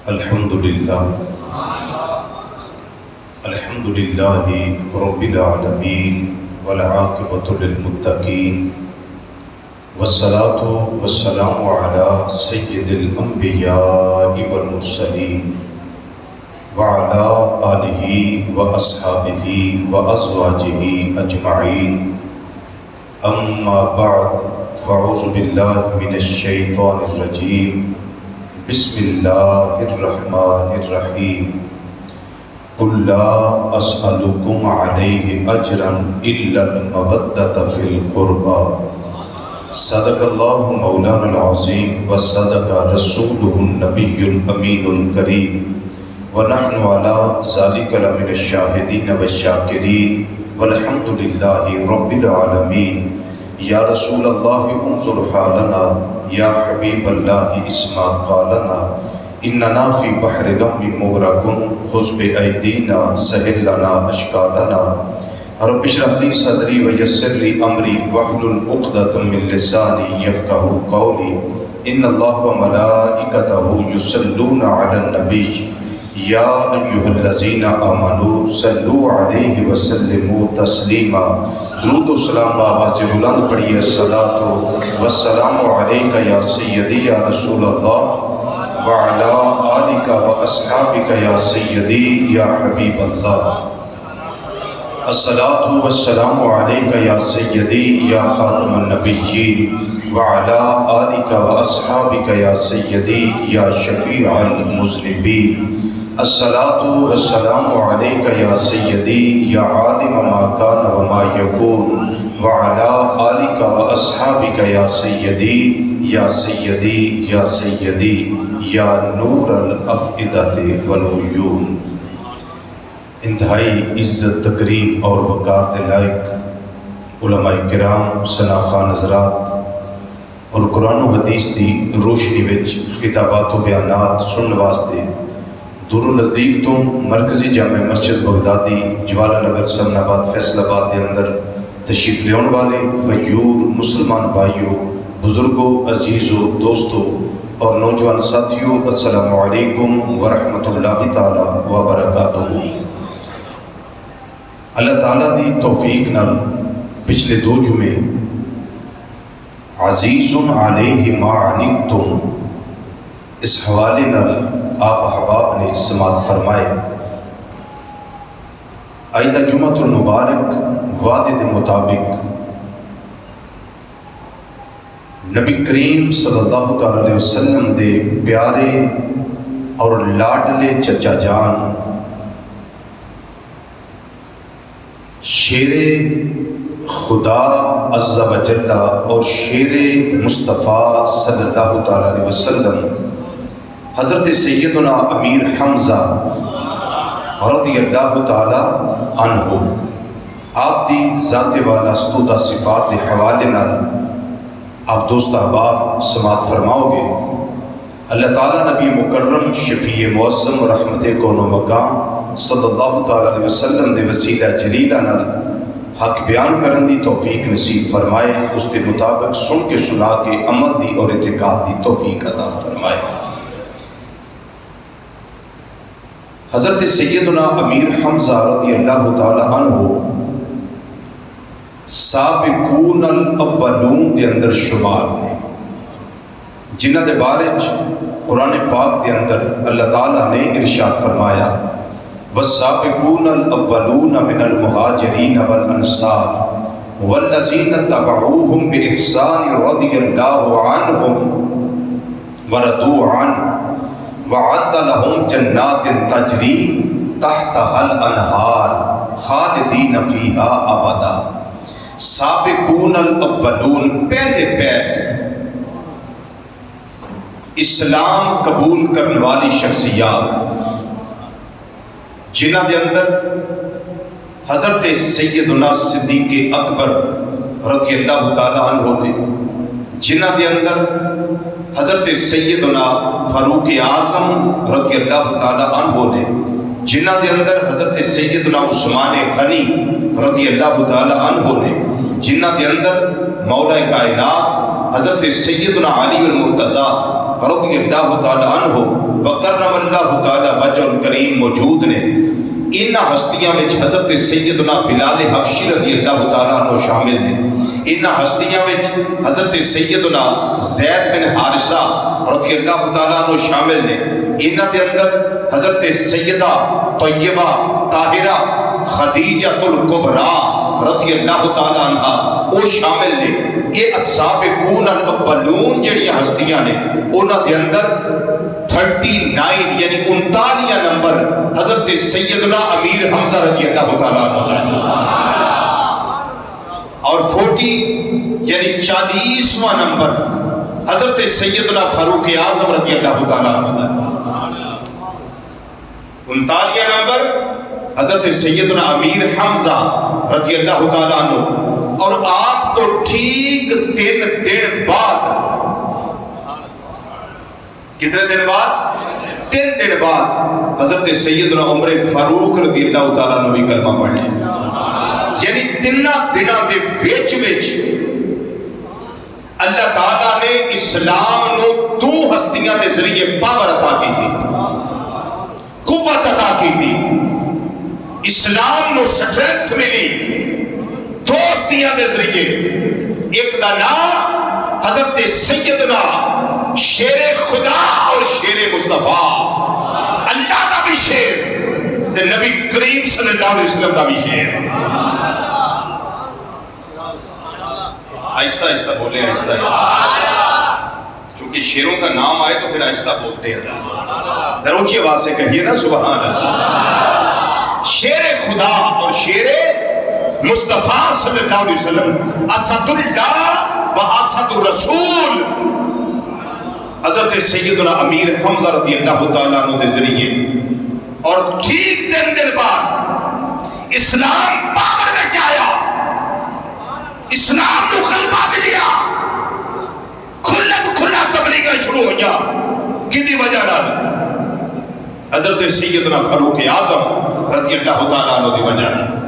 الحمدللہ رب العالمین والعاقبۃ للمتقین والصلاة والسلام علی سید الانبیاء والمرسلین وعلی آلہ واصحابہ وازواجہ اجمعین، اما بعد فاعوذ باللہ من الشیطان الرجیم، بسم اللہ الرحمن الرحیم، قل لا اسألکم علیہ اجرا الا المودۃ فی القربى، صدق اللہ مولانا العظیم وصدق رسولہ النبی الامین الکریم، ونحن علی ذلک لمن الشاہدین والشاکرین، والحمد للہ رب العالمین۔ یا رسول اللہ انظر حالنا، یا حبیب اللہ اسمع قالنا، اننا فی بحر غم مغرق خذ بایدینا سہل لنا اشکالنا، رب اشرح لی صدری ویسر لی امری واحلل عقدۃ من لسانی یفقہوا قولی، ان اللہ وملائکتہ یصلون علی النبی، یا ایہا الذین آمنوا صلوا علیہ وسلموا تسلیما۔ درود و سلام آواز بلند پڑھیے، الصلاۃ والسلام علیک یا سیدی یا رسول اللہ، وعلی آلک واصحابک یا سیدی یا حبیب اللہ، الصلاۃ والسلام علیک یا سیدی یا خاتم النبیین، وعلی آلک واصحابک یا سیدی یا شفیع المذنبین، الصلاۃ والسلام علیک یا سیدی یا عالم ما کان وما یکون، وعلی آلک واصحابک یا سیدی یا سیدی یا سیدی یا نور الافئدۃ والعیون۔ انتہائی عزت، تکریم اور وقار دے لائق علماء کرام، شناخان حضرات اور قرآن و حدیث دی روشنی وچ خطابات و بیانات سنن واسطے دور و نزدیک تو مرکزی جامع مسجد بغدادی جوالا نگر سمن آباد فیصل آباد دے اندر تشریف لیون والے غیور مسلمان بھائیوں، بزرگوں، عزیزوں، دوستوں اور نوجوان ساتھیوں، السلام علیکم ورحمۃ اللہ تعالی وبرکاتہ۔ اللہ تعالیٰ دی توفیق نال پچھلے 2 جمعے عزیز علیہ ما عنتم اس حوالے نال آپ احباب نے سماعت فرمائے۔ آئندہ جمعۃ المبارک وعدے دے مطابق نبی کریم صلی اللہ تعالی علیہ وسلم دے پیارے اور لاڈلے چچا جان شیر خدا عز و جل اور شیر مصطفیٰ صلی اللہ تعالی علیہ وسلم حضرت سیدنا امیر حمزہ رضی اللہ تعالی عنہ آپ دی ذات والا ستودہ صفات دے حوالے نال آپ دوست احباب سماعت فرماؤ گے۔ اللہ تعالیٰ نبی مکرم شفیع معظم رحمت کون و مکان صلی اللہ تعالی علیہ وسلم دے وسیلہ جلیلہ نال حق بیان کرن دی توفیق نصیب فرمائے، اس دے مطابق سن کے سنا کے عمل دی اور اعتقاد دی توفیق عطا فرمائے۔ حضرت سیدنا امیر حمزہ رضی اللہ تعالی عنہ سابقون الاولون دے اندر شمار نے، جنہ دے بارے قرآن پاک دے اندر اللہ تعالیٰ نے ارشاد فرمایا، والسابقون الاولون من المہاجرین والانصار والذین تبعوہم باحسان رضی اللہ عنہم ورضوا عنہ وعد لهم جنات تجری تحتها الانہار خالدین فیہا ابدا۔ سابقون الاولون پہلے اسلام قبول کرنے والی شخصیات، جنہ دے اندر حضرت سیدنا صدیق اکبر رضی اللہ تعالی عنہ نے، جنہ دے اندر حضرت سیدنا فاروق اعظم رضی اللہ تعالی عنہ نے، جنہ دے اندر حضرت سیدنا عثمان غنی رضی اللہ تعالی عنہ نے، جنہ دے اندر مولا کائنات حضرت سیدنا علی المرتضیٰ رضی اللہ تعالی عنہ وکرم اللہ تعالی وجہ الکریم موجود نے. ان ہستیاں میں حضرت سیدنا بلال حبشی رضی اللہ تعالیٰ عنہ شامل نے. ان ہستیاں میں حضرت سیدنا زید بن حارثہ رضی اللہ تعالیٰ عنہ شامل نے. انہاں دے اندر حضرت سیدہ طیبہ طاہرہ خدیجۃ الکبریٰ رضی اللہ تعالیٰ عنہ وہ شامل نے. یہ السابقون الاولون جڑیاں ہستیاں نے انہاں دے اندر 39 یعنی 39 نمبر حضرت سیدنا امیر حمزہ رضی اللہ تعالیٰ عنہ اور 40 یعنی 40واں نمبر حضرت سیدنا فاروق اعظم رضی اللہ تعالیٰ عنہ. 39 نمبر حضرت سیدنا امیر حمزہ رضی اللہ تعالیٰ عنہ. اور آپ تو ٹھیک 3 دن بعد، کتنے دن بعد؟ 3 دن بعد حضرت سیدنا عمر فاروق رضی اللہ تعالیٰ عنہ بھی کلمہ پڑھ لیا. یعنی 3 دنوں دے وچ اللہ تعالیٰ نے اسلام نو 2 ہستیاں دے ذریعے پاور عطا کی تھی، قوت عطا کی تھی. اسلام نو سٹرینتھ ملی 2 ہستیاں دے ذریعے. ایک دا نام حضرت سیدنا شیر خدا اور شیر مصطفیٰ، اللہ کا بھی شیر تے نبی کریم صلی اللہ علیہ وسلم کا بھی شیر. آہستہ آہستہ بولیں، آہستہ آہستہ، چونکہ شیروں کا نام آئے تو پھر آہستہ بولتے ہیں. ذرا اونچی آواز سے کہیے نا سبحان اللہ. شیر خدا اور شیر مصطفیٰ صلی اللہ علیہ وسلم، اسد اللہ و اسد الرسول حضرت سیدنا امیر حمزہ رضی اللہ تعالیٰ عنہ دے ذریعے. اور ٹھیک 3 دن بعد اسلام پاور میں آیا، اسلام کو غلبہ ملیا، کھلا تبلیغیں شروع ہویا. کدی وجہ نال؟ حضرت سیدنا فاروق اعظم رضی اللہ تعالیٰ عنہ دی وجہ نال.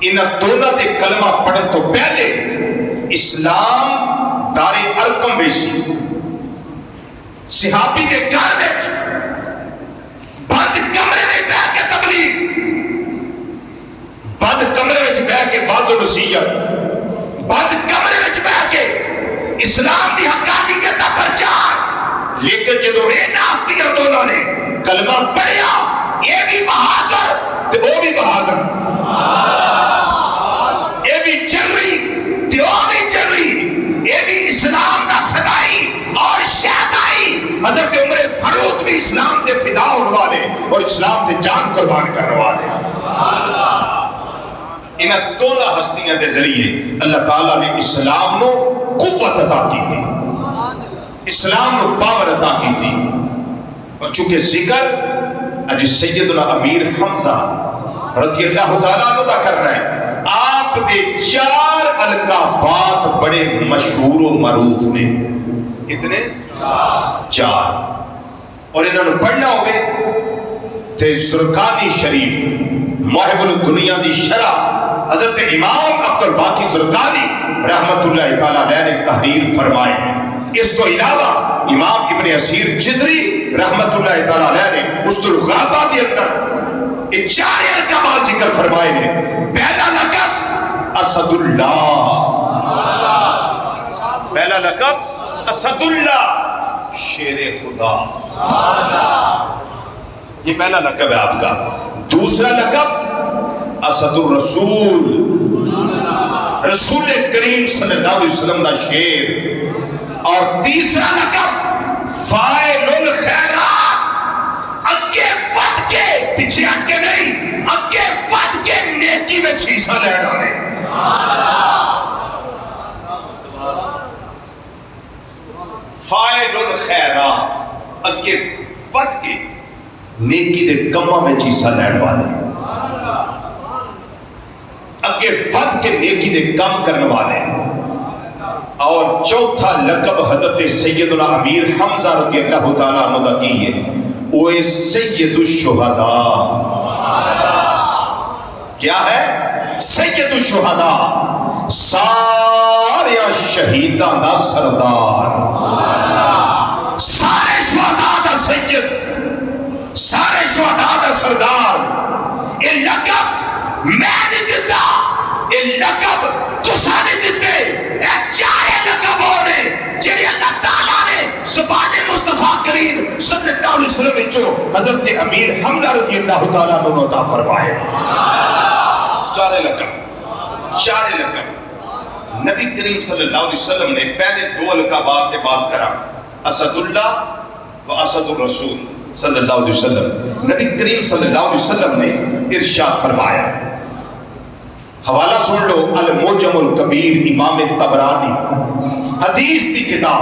ان دونوں دے کلمہ پڑھن تو پہلے اسلام دار ارقم ویسی صحابی دے گھر وچ بند کمرے میں بیٹھ کے تبلیغ، بند کمرے وچ بیٹھ کے واعظ و نصیحت، بند کمرے وچ بیٹھ کے اسلام دی حقانیت دا پرچار. لیکن جدو یہ ناستیاں دونوں نے کلمہ پڑھیا، یہ بھی بہادر تے وہ بھی بہادر، یہ بھی چل رہی تے وہ بھی چل رہی. یہ بھی اسلام دا فدائی اور شہدائی. حضرت عمر فاروق بھی اسلام دے فدا ہونے والے اور اسلام دے جان قربان کرنے والے. انہاں دونوں ہستیاں دے ذریعے اللہ تعالیٰ نے اسلام نو قوت عطا کی تھی، اسلام نو پاور عطا کی تھی. اور چونکہ ذکر اج سیدنا امیر حمزہ رضی اللہ تعالیٰ عنہ دا کر رہے ہیں، آپ دے 4 القابات بڑے مشہور و معروف نے. کتنے؟ 4. اور انہوں نے پڑھنا ہوئے تے زرقانی شریف محب الدنیا دی شرح حضرت امام عبد الباقی زرقانی رحمت اللہ تعالیٰ علیہ نے تحریر فرمائے ہیں. اس کو علاوہ امام ابن اسیر جزری رحمت اللہ تعالیٰ علیہ نے اسد الغابہ کے اندر یہ 4 القابات ذکر فرمائے ہیں. پہلا لقب اسد اللہ، پہلا لقب اسد اللہ شیر خدا، یہ پہلا لقب ہے آپ کا. دوسرا لقب اسد الرسول، رسول کریم صلی اللہ علیہ وسلم دا شیر. اور تیسرا لقب فاعل الخیرات، اگے ود کے پیچھے ہٹ کے نہیں، اگے ود کے نیکی میں حصہ لے ڈالے. فاعل الخیرات، اگے ود کے نیکی دے کماں میں حصہ لین والے، اگے ود کے نیکی دے کام کرنے والے. اور چوتھا لقب حضرت سیدنا امیر حمزہ رضی اللہ تعالیٰ عنہ دا کی ہے، وہ سید الشہداء. کیا ہے؟ سید الشہداء، سارے شہیداں دا سردار، سارے شہداء دا سردار یہ لقب میں نہیں دیتا، یہ لقب تسا نہیں دیتے، اے چارے لقب ہونے جنہیں اللہ تعالیٰ نے زبان مصطفیٰ کریم صلی اللہ علیہ وسلم وچوں حضرت امیر حمزہ رضی اللہ تعالیٰ عنہ عطا فرمائے۔ چارے لقب نبی کریم صلی اللہ علیہ وسلم نے پہلے دو لقبات کے بات کرا، اسد اللہ و اسد الرسول صلی اللہ علیہ وسلم۔ نبی کریم صلی اللہ علیہ وسلم نے ارشاد فرمایا، حوالہ سن لو المعجم الکبیر امام طبرانی، حدیث دی کتاب،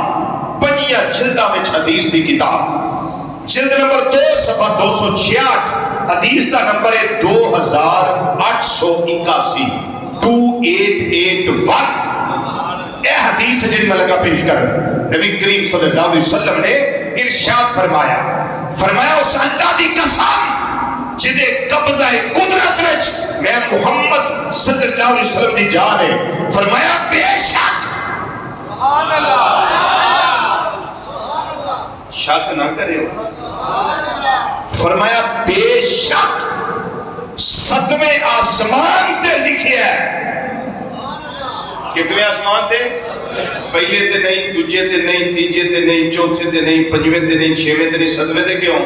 5 جلدہ میں حدیث دی کتاب، جلد نمبر 2 صفحہ 266، حدیث دا نمبر ہے 2881 2881۔ اے حدیث جنہی میں لگا پیش کر، نبی کریم صلی اللہ علیہ وسلم نے ارشاد فرمایا اس اللہ دی قسم جدے قبضہ قدرت وچ میں محمد صلی اللہ علیہ وسلم دی جان ہے، فرمایا بے شک، شک نہ کرے، فرمایا بے شک 7ویں آسمان تے لکھیا ہے۔ کتنے آسمان تے؟ پہلے تے نہیں، دوجے تے نہیں، تیجے تے نہیں، چوتھے تے نہیں، 5ویں تے نہیں، 6ویں تے نہیں، 7ویں تے کیوں؟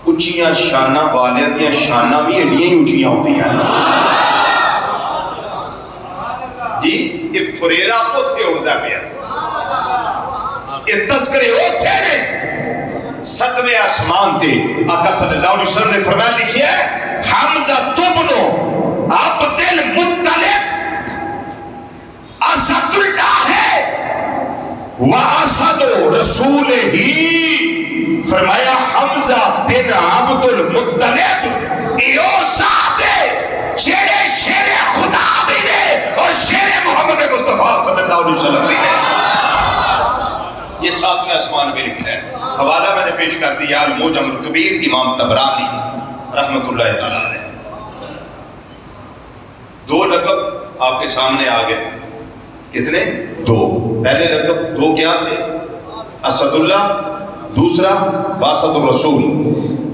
اچھیاں شانہ والیاں دیاں شانہ بھی ایڈیاں ہی اچھیاں ہوتی ہیں جی، یہ پھریرا اوتھے اڑدا پیا، یہ تذکرے اوتھے نے 7ویں آسمان تے۔ آقا صلی اللہ علیہ وسلم نے فرمایا لکھیا ہے حمزہ تبنو عبد المطلب اسد اللہ ہے واسد رسول ہی، فرمایا حمزہ بن عبد المطلب ایو ذات ہے شیر شیر خدا بھی نے اور شیر محمد مصطفیٰ صلی اللہ علیہ وسلم بھی نے۔ یہ 7ویں آسمان بھی لکھا ہے۔ حوالہ میں نے پیش کر دیا المعجم الکبیر امام طبرانی رحمت اللہ تعالیٰ علیہ۔ 2 لقب آپ کے سامنے آ گئے، کتنے؟ 2۔ پہلے لقب 2 کیا تھے؟ اسد اللہ، دوسرا واسد الرسول۔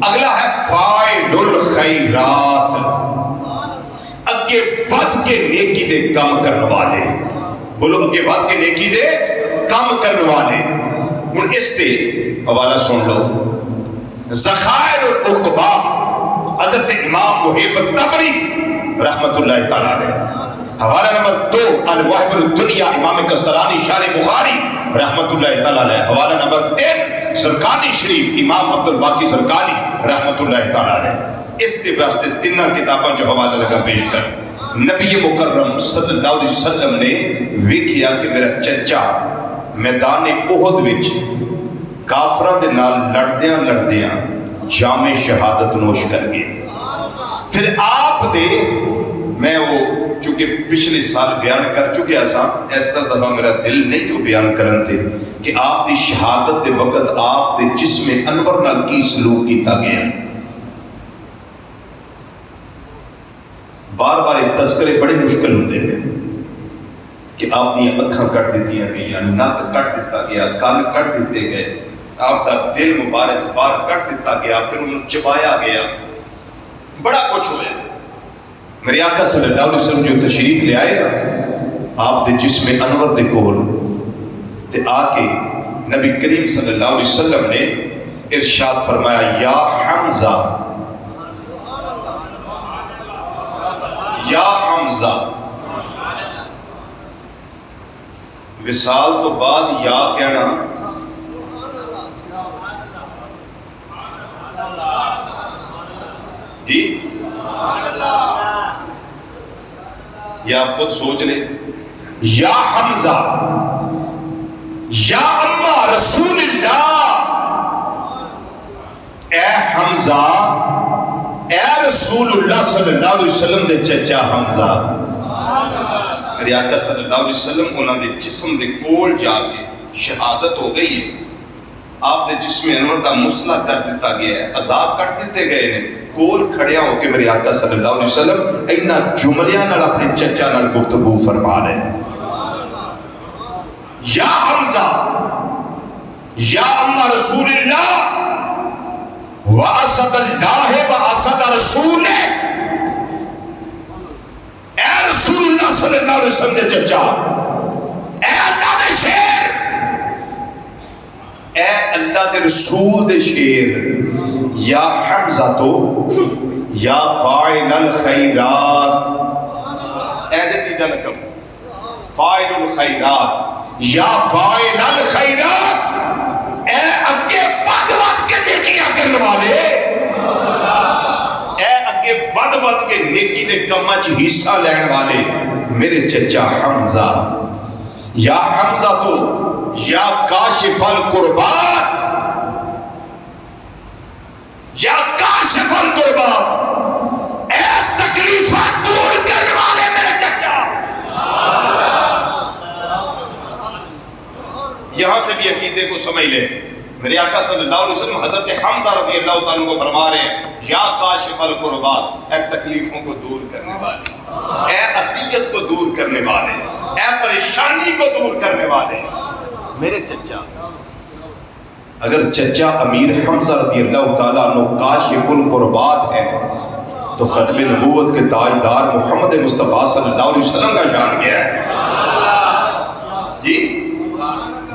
اگلا ہے فاعل الخیرات، اگے ود کے نیکی دے کام کرنے والے، بولو اگے ود کے نیکی دے کام کرنے والے۔ ہن اس تے حوالہ سن لو، ذخائر العقبہ حضرت امام محب الطبری رحمت اللہ تعالیٰ علیہ۔ حوالہ نمبر 2 الواہب الدنیا امام قسطلانی شارح بخاری رحمت اللہ تعالیٰ علیہ۔ حوالہ نمبر 3 زرقانی شریف امام عبد الباقی زرقانی رحمت اللہ تعالیٰ علیہ۔ اس کے واسطے 3 کتاباں جو حوالہ لگا پیش کر، نبی مکرم صلی اللہ علیہ وسلم نے ویکھیا کہ میرا چچا میدان احد وچ کافراں دے نال لڑدیاں جام شہادت نوش کر گئے۔ پھر آپ دے، میں وہ چونکہ پچھلے سال بیان کر چکے ایسا، اس طرح میرا دل نہیں جو بیان کرن تھے کہ آپ دی شہادت دے وقت آپ دے جسم انور نال کی سلوک کیتا گیا۔ بار بار تذکرے بڑے مشکل ہوتے ہیں کہ آپ دی اکھاں کٹ دیتی گئی، نک کٹ دیتا گیا، کان کٹ دیتے گئے، آپ کا دل مبارک بار کٹ دیتا گیا، پھر انہوں چبایا گیا، بڑا کچھ ہویا۔ میرے آقا صلی اللہ علیہ وسلم جو تشریف لے آئے گا آپ دے جسم انور دے کول تے آ کے نبی کریم صلی اللہ علیہ وسلم نے ارشاد فرمایا یا حمزہ، یا حمزہ۔ وصال تو بعد یا کہنا جی، یا خود سوچ لیں، یا حمزہ یا اما رسول اللہ، اے حمزہ اے رسول اللہ صلی اللہ علیہ وسلم دے چچا حمزہ۔ میرے آقا صلی اللہ علیہ وسلم انہوں دے جسم دے کول جا کے شہادت ہو گئی ہے، آپ دے جسم انور دا مسئلہ کر دیتا گیا ہے، عذاب کٹ دیتے گئے ہیں، کول کھڑیا ہو کے میرے آقا صلی اللہ علیہ وسلم اینا جملیاں نال اپنے چچا نال گفتگو فرما رہے ہیں۔ یا حمزہ یا اما رسول اللہ واسد اللہ اسا دا رسول ہے، اے رسول اللہ صلی اللہ علیہ وسلم دے چچا، اے اللہ دے شیر، اے اللہ دے رسول دے شیر، یا حمزہ تو یا فاعل الخیرات، اے دے تیجا لکم فاعل الخیرات، یا فاعل الخیرات، اے اگے ود ود کے نیکیاں کرنے والے، اے اگے ود ود کے نیکی دے کماں چ حصہ لین والے میرے چچا حمزہ، یا حمزہ تو یا کاشف القربات، یا کاشف القربات، اے تکلیفات دور کرنے والے میرے چچا۔ یہاں سے بھی عقیدے کو سمجھ لے، میرے آقا صلی اللہ علیہ وسلم حضرت حمزہ رضی اللہ تعالیٰ کو فرما رہے ہیں یا کاشف القربات، اے تکلیفوں کو دور کرنے والے، اے اذیت کو دور کرنے والے، اے پریشانی کو دور کرنے والے میرے چچا۔ اگر چچا امیر حمزہ رضی اللہ تعالیٰ عنہ کاشف القربات ہے تو ختم نبوت کے تاجدار محمد مصطفیٰ صلی اللہ علیہ وسلم کا شان کیا ہے؟ جی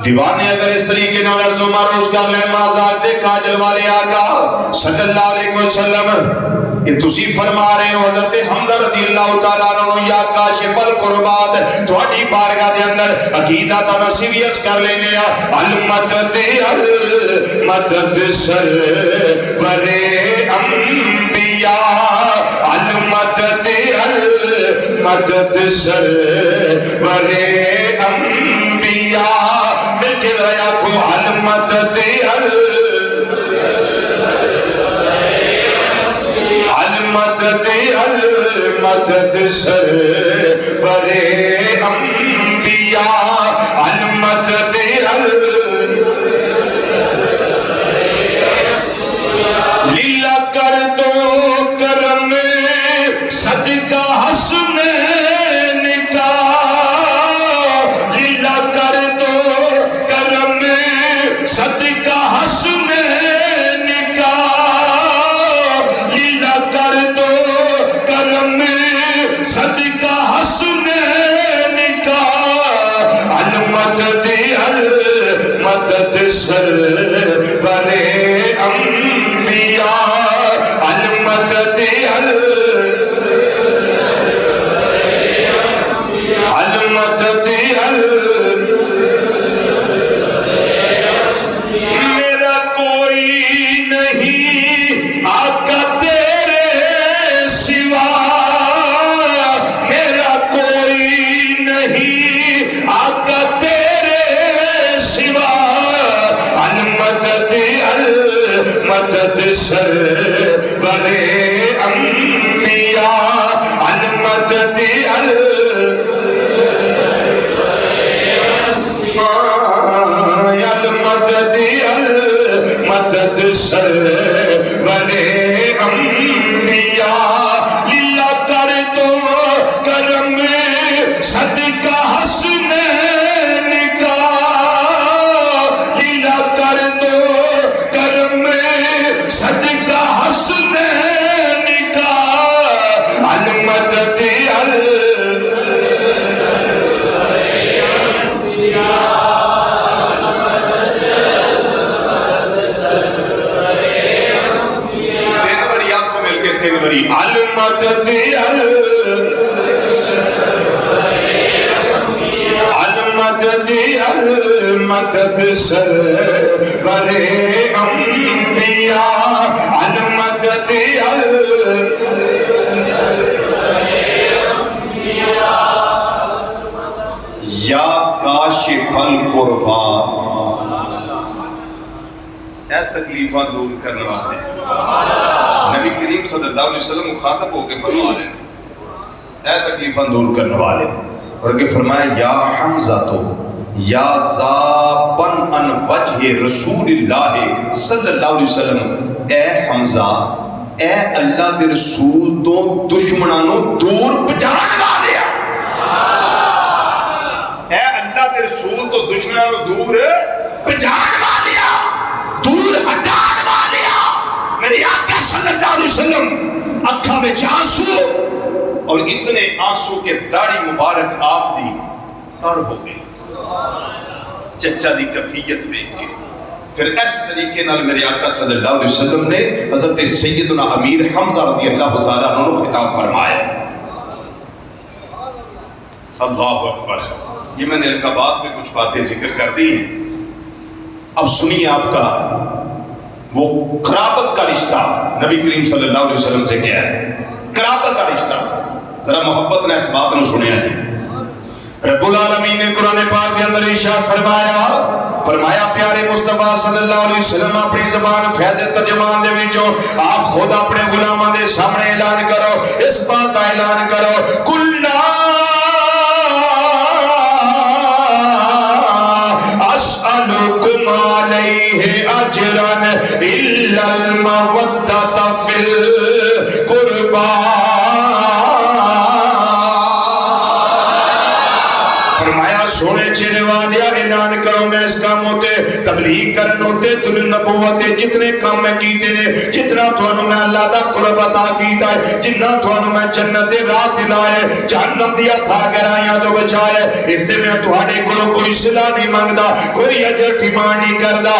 دیوانے اگر اس طریقے نہ لرز و مروز کر لیں مازاد دے کاجل والے آقا صلی اللہ علیہ وسلم، یہ تسی فرما رہے ہو حضرت حمزہ رضی اللہ تعالیٰ عنہ یا کاشف القربات، تھوڑی بارگاہ دے اندر عقیدہ تا نصیبیت کر لینے المدد المدد سرور انبیاء، المدد المدد سرور انبیاء، مل کے ریا کو المدد المدد المدد سرور انبیاء، المدد لیلا کر دو کرم صدقہ حسنین کا، لیلا کر دو کرم صدقہ حسنین کا، لیلا کر دو کرم صدقہ حسنین کا، المدد المدد سرور انبیاء، المدد المدد میرا کوئی نہیں آقا تیرے سوا، میرا کوئی نہیں آقا تیرے سوا، المدد المدد سرور انبیاء، المدد المدد المدد سرور انبیاء، لیلا کر دو کرم صدقہ حسنین کا، لیلا کر دو کرم صدقہ حسنین کا، المدد المدد المدد المدد سرور انبیاء، المدد یا کاشف القربات، اے تکلیفاں دور کرنے والے نبی کریم صلی اللہ علیہ وسلم مخاطب ہو کے فرما رہے ہیں اے تکلیفاں دور کرنے والے، اور کہ فرمایا یا حمزہ تو یا ذابن ان وجہ رسول اللہ صلی اللہ علیہ وسلم، اے حمزہ اے اللہ دے رسول تو دشمنانوں دور بچان والے، اے اللہ دے رسول تو دشمنانوں دور بچان والے، دور ہٹان والے، میری آقا صلی اللہ اللہ علیہ وسلم اکھا میں آنسو اور اتنے آنسو کے داڑھی مبارک آپ دی تر ہو گئی چچا دی کفیت دیکھ کے. پھر اس طریقے نال میرے آقا صلی اللہ علیہ وسلم نے حضرت سیدنا امیر حمزہ رضی اللہ تعالیٰ عنہ کو خطاب فرمایا. اللہ اکبر. یہ میں نے رکعات میں کچھ باتیں ذکر کر دی ہیں. اب سنیے آپ کا وہ قرابت کا رشتہ نبی کریم صلی اللہ علیہ وسلم سے کیا ہے. قرابت کا رشتہ ذرا محبت نے اس بات نو سنیا جی. رب العالمین نے قرآن پاک کے اندر ارشاد فرمایا پیارے مصطفیٰ صلی اللہ علیہ وسلم اپنی زبان فیض ترجمان دے وچوں آپ خود اپنے غلاماں دے سامنے اعلان کرو, اس بات کا اعلان کرو, کلا اسألکم علیہ اجرا الا المودۃ فی القربى. سونے چیرے والیا اعلان کرو میں اس کام ہوتے تبلیغ کرن ہوتے دل نبوت جتنے کام میں کیتے نے جتنا تھانوں میں اللہ دا قرب عطا کیتا ہے جنہ تھانوں میں جنت دے راہ دلائے جہنم دیا تھا گرائیاں تو بچائے اس دے میں تھوڑے کلوں کوئی صلح نہیں مانگدا کوئی اجر ٹھمان نہیں کردا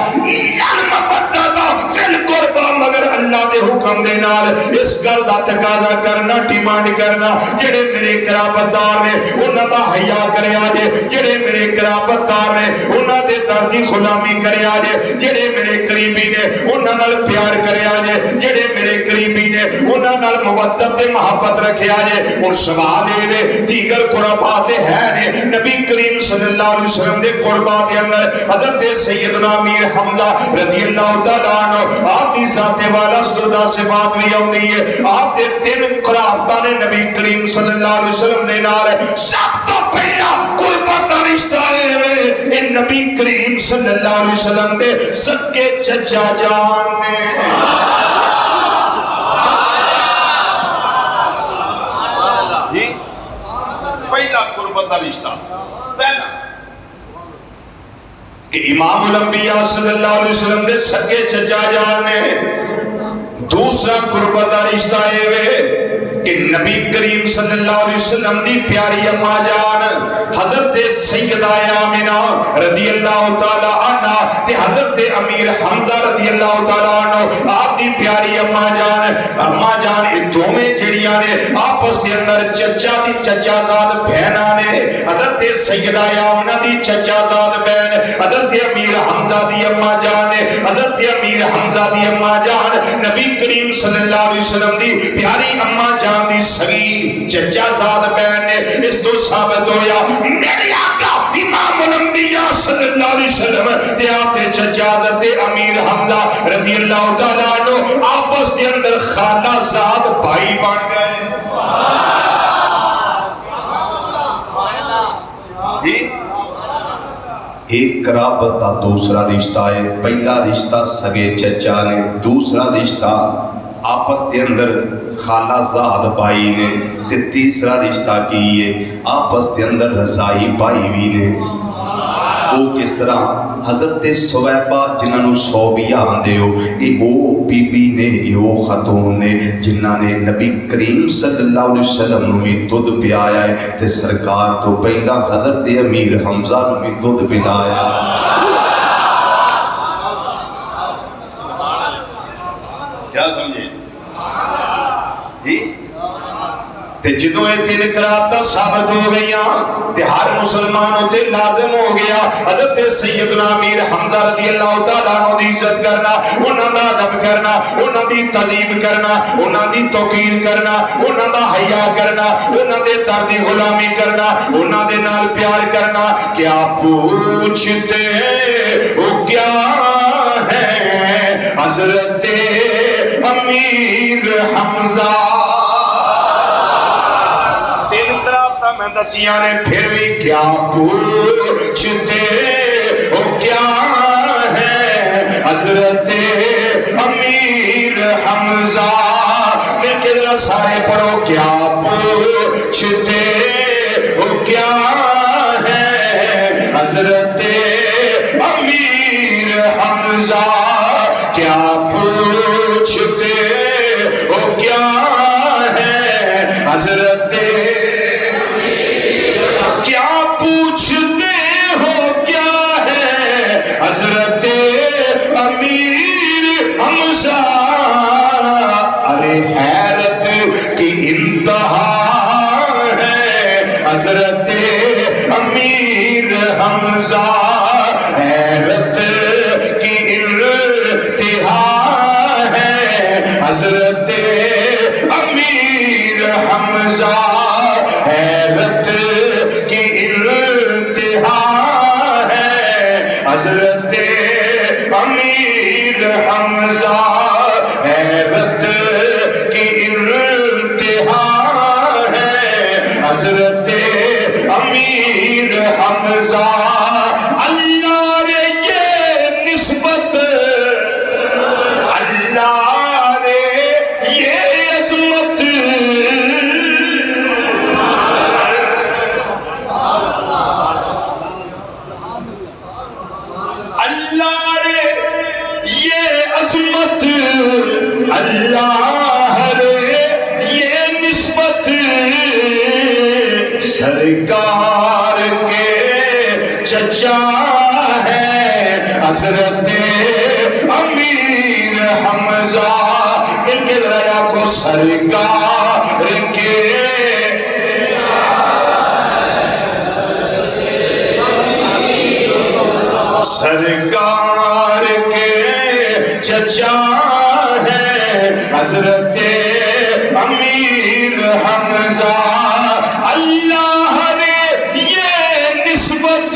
فل قربا مگر اللہ دے حکم دے نال اس گل دا تقاضا کرنا ٹھمان کرنا. جڑے میرے قرابت دار نے انہاں دا حیا کریا جے جڑے میرے قرابت دار نے انہاں دے در دی غلامی کریا جے جڑے میرے قریبی نے انہاں نال پیار کریا جے جڑے میرے قریبی نے انہاں نال مودت تے محبت رکھیا جے. ہن سوال اے دیگر قربات ہے نے نبی کریم صلی اللہ علیہ وسلم دے قربات دے اندر حضرت سیدنا امیر حمزہ رضی اللہ تعالیٰ عنہ آپ دی ذات والا سجدہ صفات بھی ہوندی ہے. آپ دے تین قرابتاں نے نبی کریم صلی اللہ علیہ وسلم دے نال سب تو پہلا قربت دا رشتہ ہے نبی کریم صلی اللہ علیہ وسلم دے سکے چچا جان نے. جی پہلا قربت دا رشتہ پہلا کہ امام الانبیاء صلی اللہ علیہ وسلم دے سکے چچا جان نے. دوسرا قربت دا رشتہ ہے کہ نبی کریم صلی اللہ علیہ وسلم دی پیاری اماں جان حضرت سیدہ آمنہ رضی اللہ تعالی عنہ تے حضرت امیر حمزہ رضی اللہ تعالی عنہ آپ دی پیاری اماں جان یہ دوویں جڑیاں نے آپس دے اندر چچا دی چچا زاد بہناں نے. حضرت سیدہ آمنہ دی چچا زاد بہن حضرت امیر حمزہ دی اماں جان نے. حضرت امیر حمزہ دی اماں جان نبی کریم صلی اللہ علیہ وسلم دی پیاری اماں جان دی سگی چچا زاد بہن نے. اس تو ثابت ہویا میرے آقا امام الانبیاء صلی اللہ علیہ وسلم تے آپ دے چچا حضرت امیر حمزہ رضی اللہ تعالیٰ عنہ آپس دے اندر خالہ زاد بھائی بن گئے. جی ایک قرابت دا دوسرا رشتہ ہے. پہلا رشتہ سگے چچا نے, دوسرا رشتہ آپس دے اندر خالہ زاد بھائی نے, تے تیسرا رشتہ کی ہے آپس دے اندر رضائی بھائی بھی نے. وہ کس طرح حضرت سویبہ جنہاں نو صوبیہ آندے ہو یہ وہ بی بی نے یہ وہ خاتون نے جنہاں نے نبی کریم صلی اللہ علیہ وسلم نو بھی دودھ پیایا ہے تے سرکار تو پہلا حضرت امیر حمزہ نو بھی دودھ پلایا. کیا سمجھے جی؟ تے جدوں یہ تین قرابتاں ثابت ہو گئیاں تے ہر مسلمان تے لازم ہو گیا حضرت سیدنا امیر حمزہ رضی اللہ تعالیٰ عنہ دی عزت کرنا, انہاں دا ادب کرنا, انہاں دی تعظیم کرنا, انہاں دی توقیر کرنا, انہاں دا حیا کرنا, انہاں دے در دی غلامی کرنا, انہاں دے نال پیار کرنا. کیا پوچھتے ہو کیا ہے حضرت امیر حمزہ. میں دسیاں نے پھر بھی کیا پوچھتے ہو کیا ہے حضرت امیر حمزہ. مل کے ذرا سارے پڑھو کیا پوچھتے ہو کیا ہے حضرت امیر حمزہ. کیا پوچھتے حمزہ ارے حیرت کی انتہا ہے حضرت امیر حمزہ حیرت کی انتہا ہے حضرت امیر حمزہ حیرت کی انتہا ہے حضرت امیر حمزہ حیرت کی انتہا ہے حضرت امیر حمزہ اللہ رے یہ نسبت اللہ رے یہ عظمت اللہ رے یہ عظمت اللہ رے یہ نسبت سرکار کے چچا ہے حضرت امیر حمزہ مل کے ذرا کو سرکار کے سرکار کے چچا ہے حضرت امیر حمزہ اللہ رے یہ نسبت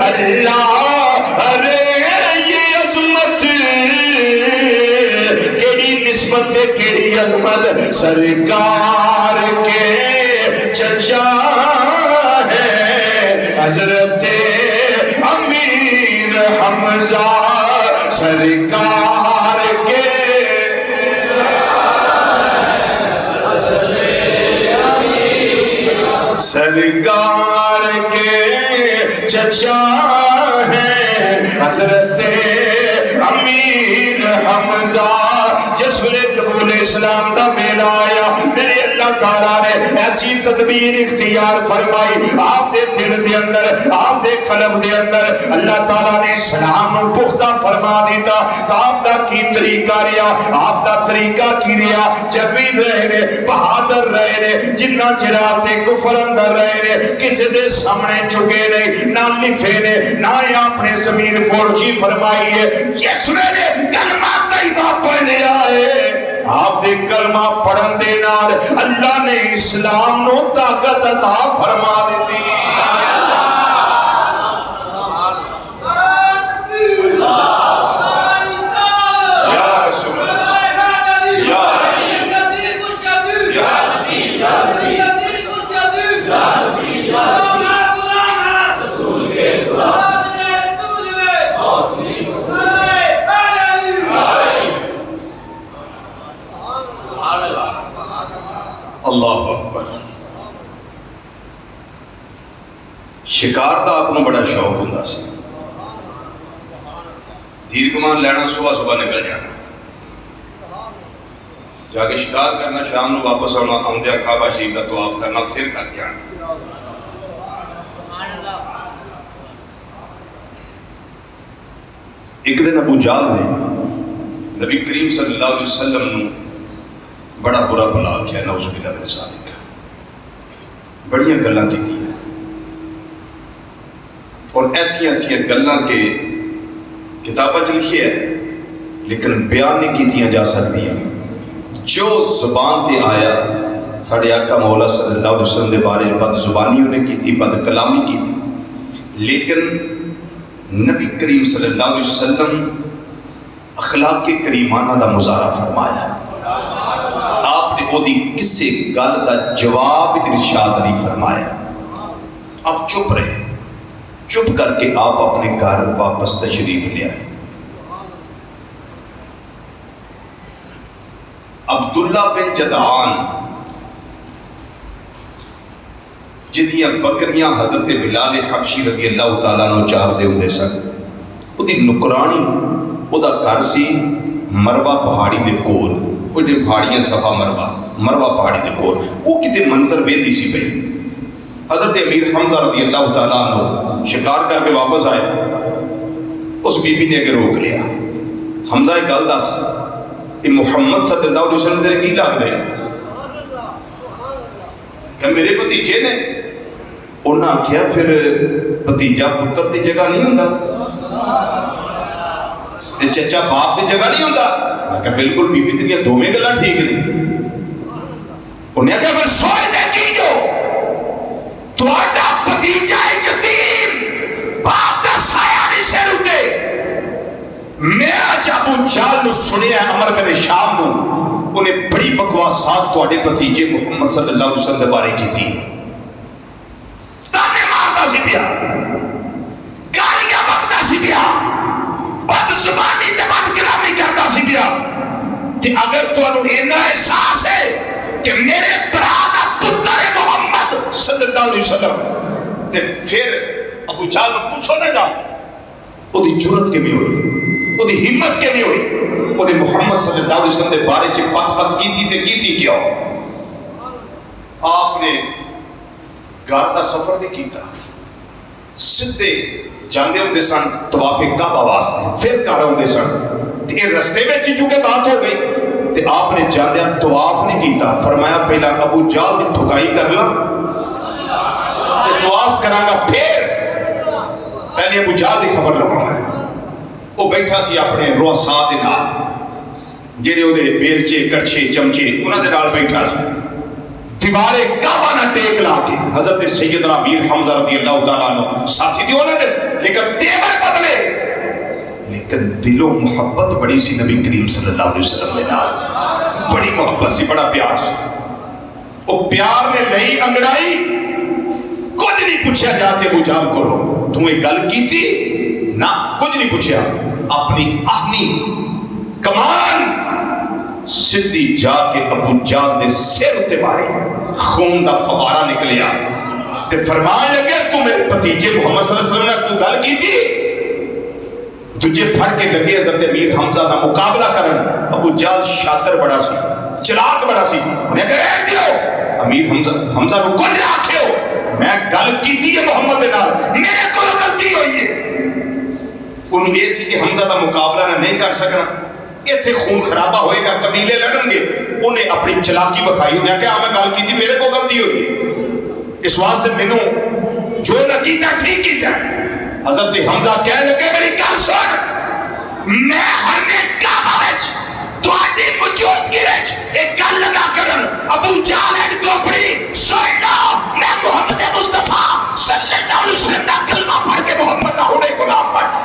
اللہ رے یہ عظمت کیڑی نسبت کیڑی عظمت سرکار کے چچا ہے حضرت امیر حمزہ سرکار کے سرکار کے چچا ہے حضرت امیر حمزہ جس ویلے قبول اسلام دا میلہ آیا میرے اللہ تعالیٰ نے ایسی تدبیر اختیار فرمائی آپ دے دل دے اندر آپ دے قلب دے اندر اللہ تعالیٰ نے اسلام پختہ فرما دیتا تو آپ دا کی طریقہ رہا آپ دا طریقہ کی رہا جبید رہے نے بہادر رہے نے جنہ چراتے کفر اندر رہے نے کسی دے سامنے چکے نہیں نہ لفے نے نہ اپنے زمین فورشی فرمائی ہے جس نے کلمہ طیبہ پڑھ لیا ہے آپ دے کلمہ پڑھن دے نال اللہ نے اسلام نو طاقت عطا فرما دیتی اللہ اکبر شکار دا آپ کو بڑا شوق ہوں سی تیر کمان لینا صبح صبح نکل جانا جا کے شکار کرنا شام نو واپس آنا آمدیا کعبہ شریف کا طواف کرنا پھر کر کے آنا ایک دن ابو جہل نے نبی کریم صلی اللہ علیہ وسلم نو بڑا برا بلا کیا نعوذ باللہ من ذالک بڑیاں گلاں کی تھی اور ایسی ایسی گلاں کے کتابہ لکھی ہے لیکن بیان نہیں کیتیاں جا سکتی ہیں جو زبان تے آیا ساڑھے آقا مولا صلی اللہ علیہ وسلم دے بارے بد زبانیوں نے کی تھی بد کلامی کی تھی لیکن نبی کریم صلی اللہ علیہ وسلم اخلاق کے کریمانہ دا مظاہرہ فرمایا وہ دی کسے گل دا جواب ارشاد نہیں فرمایا آپ چپ رہے چپ کر کے آپ اپنے گھر واپس تشریف لے آئے عبداللہ بن جدعان جدیاں بکریاں حضرت بلال حبشی رضی اللہ تعالیٰ نو چار دے ہوندے سن وہ دی نکرانی وہ دا گھر سی مروہ پہاڑی دے کول وہ جو پہاڑیاں صفا مروہ پہاڑی دے کول وہ کتے منظر بیندی سی پہی حضرت امیر حمزہ رضی اللہ تعالیٰ عنہ شکار کر کے واپس آئے اس بی بی نے کے روک لیا حمزہ ایک گل دس، یہ محمد صلی اللہ علیہ وسلم تیرے کی لگتا ہے کہ میرے بھتیجے نے؟ انہاں آخیا پھر بھتیجا پتر دی جگہ نہیں ہوندا تے چچا باپ دی جگہ نہیں ہوندا؟ میں کہا بالکل بی بی تیریاں دوویں گلاں ٹھیک نہیں۔ انہیں آخیا پھر سوچ دے کی جو تہاڈا بھتیجا یتیم باپ دا سایہ نہیں سر اتے۔ میں اج ابو جہل نو سنیا عمر بن شام نو، انہیں بڑی بکواسات تہاڈے بھتیجے محمد صلی اللہ علیہ وسلم دے بارے کیتی، تانے ماردا سی پیا، گالیاں بکدا سی پیا، بد زبانی تے بد کلامی کردا سی پیا۔ تے اگر تانوں اینا احساس ہے کہ میرے برا دا پتر محمد صلی اللہ علیہ وسلم، تے پھر ابو جہل نو پوچھو نہ جا او دی جرأت کیویں ہوئی، او دی ہمت کیویں ہوئی، او نے محمد صلی اللہ علیہ وسلم دے بارے چ بک بک کیتی تے کیتی کیوں؟ آپ نے گھر دا سفر نہیں کیتا، سدھے جاندے ہوندے سن طواف کعبہ واسطے، پھر گھر ہوندے سن تے یہ رستے میں چونکہ بات ہو گئی تے آپ نے جاندیاں طواف نہیں کیتا، فرمایا پہلا ابو جہل دی ٹھکائی کر لاں تے طواف کراں گا، پھر پہلے ابو جہل دی خبر لواں میں۔ وہ بیٹھا سی اپنے رؤساء دے نال، جڑے او دے بیلچے کڑچے چمچے انہاں دے نال بیٹھا سی، دیوار کعبہ نہ ٹیک لا کے حضرت سیدنا امیر حمزہ رضی اللہ تعالیٰ عنہ ساتھی دی انہاں دے، لیکن تیور بدلے، لیکن دل و محبت بڑی سی نبی کریم صلی اللہ علیہ وسلم دے نال، بڑی محبت سی، بڑا پیار سی۔ وہ پیار نے لئی انگڑائی، کچھ نہیں پوچھا جا کے ابو جہل کو تو یہ گل کیتی نہ، کچھ نہیں پوچھا، اپنی اہمی کمان سدھی جا کے ابو جہل دے سر اتے ماری، خون دا فوارہ نکلیا تے فرمان لگے تو میرے بھتیجے محمد صلی اللہ علیہ وسلم نے تو گل کی تھی، تجھے پھڑ کے لگے حضرت امیر حمزہ دا مقابلہ کرن۔ ابو جہل شاطر بڑا سی، چلاک بڑا سی، انہیں کہا رہ دیو امیر حمزہ نو کچھ نہ آکھیو، میں گل کی تھی محمد دے نال، میرے کو غلطی ہوئی ہے۔ انہوں یہ سی کہ حمزہ دا مقابلہ نہ نہیں کر سکنا، ایتھے خون خرابہ ہوئے گا، قبیلے لڑن گے، انہیں اپنی چلاکی بکھائی، انہیں کہا میں گل کی تھی میرے کو غلطی ہوئی، اس واسطے مینوں جو نہ کیتا ٹھیک کیتا۔ حضرت حمزہ کہنے لگے میری گل سن، میں ہر کعبہ وچ تہاڈی موجودگی وچ ایک گل لگا کرن، ابو جہل اینڈ کمپنی سن لو، میں محمد مصطفیٰ صلی اللہ علیہ وسلم دا کلمہ پڑھ کے محمد دا ہونے غلام بن۔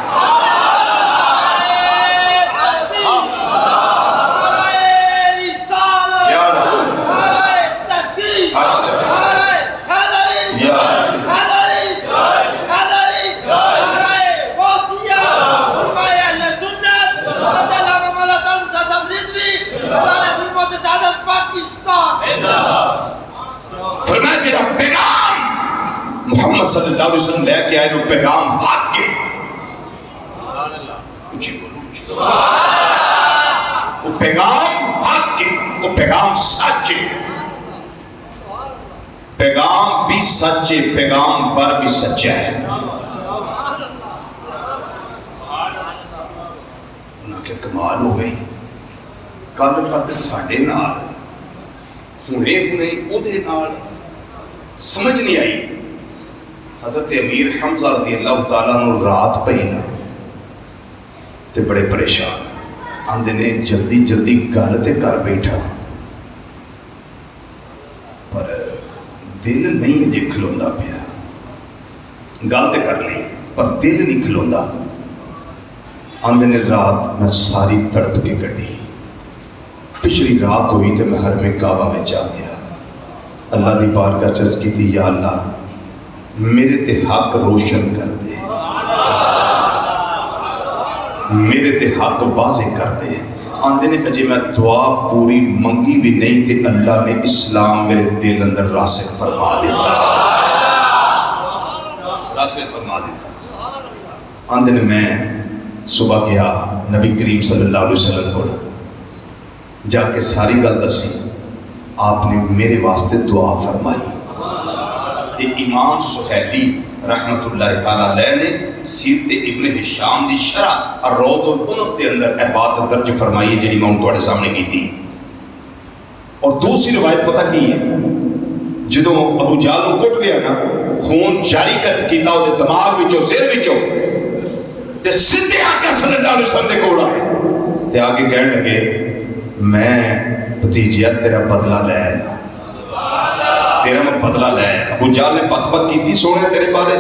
فرمایا تیرا پیغام محمد صلی اللہ علیہ وسلم لے کے آئے، وہ پیغام حق کے، وہ پیغام حق کے، وہ پیغام سچ ہے، پیغام بھی سچ ہے، پیغام پر بھی سچا ہے۔ انہوں نے کمال ہو گئی، کل تک ساڈے نال ہونے اودے نال سمجھ نہیں آئی۔ حضرت امیر حمزہ رضی اللہ تعالیٰ نو رات پئی نا تے بڑے پریشان، آندے نے جلدی جلدی گل تے کر بیٹھا، پر دل نہیں جے کھلوندا پیا، گل تے کر لی پر دل نہیں کھلوندا۔ آندے نے رات میں ساری تڑپ کے کڈی، پچھلی رات ہوئی تو میں حرم کعبہ میں جا گیا، اللہ دی بارگاہ چرچ کی تھی، یا اللہ میرے تے حق روشن کر دے، میرے تے حق واضح کر دے۔ آندے نے اجے میں دعا پوری منگی بھی نہیں تے اللہ نے اسلام میرے دل اندر راسخ فرما دیتا، راسخ فرما دیتا۔ آندے نے میں صبح گیا نبی کریم صلی اللہ علیہ وسلم کو، جا کے ساری گل دسی، آپ نے میرے واسطے دعا فرمائی۔ ایک امام سہیلی رحمت اللہ تعالیٰ علیہ نے سیرت ابن ہشام دی شرح الروض الانف دے اندر اے بات درج فرمائی ہے جڑی میں ان تواڈے سامنے کی تھی۔ اور دوسری روایت پتہ کی ہے، جدوں ابو جہل کو کٹ لیا نا، خون جاری کیتا وہ دماغ وچوں سر وچوں تے سیدھے آقا صلی اللہ علیہ وسلم دے کول آئے تے آگے کہن لگے میں بھتیجیا تیرا بدلہ لے آیا، تیرا میں بدلہ لے آیا۔ ابو جہل نے بک بک کی تھی سونے تیرے بارے،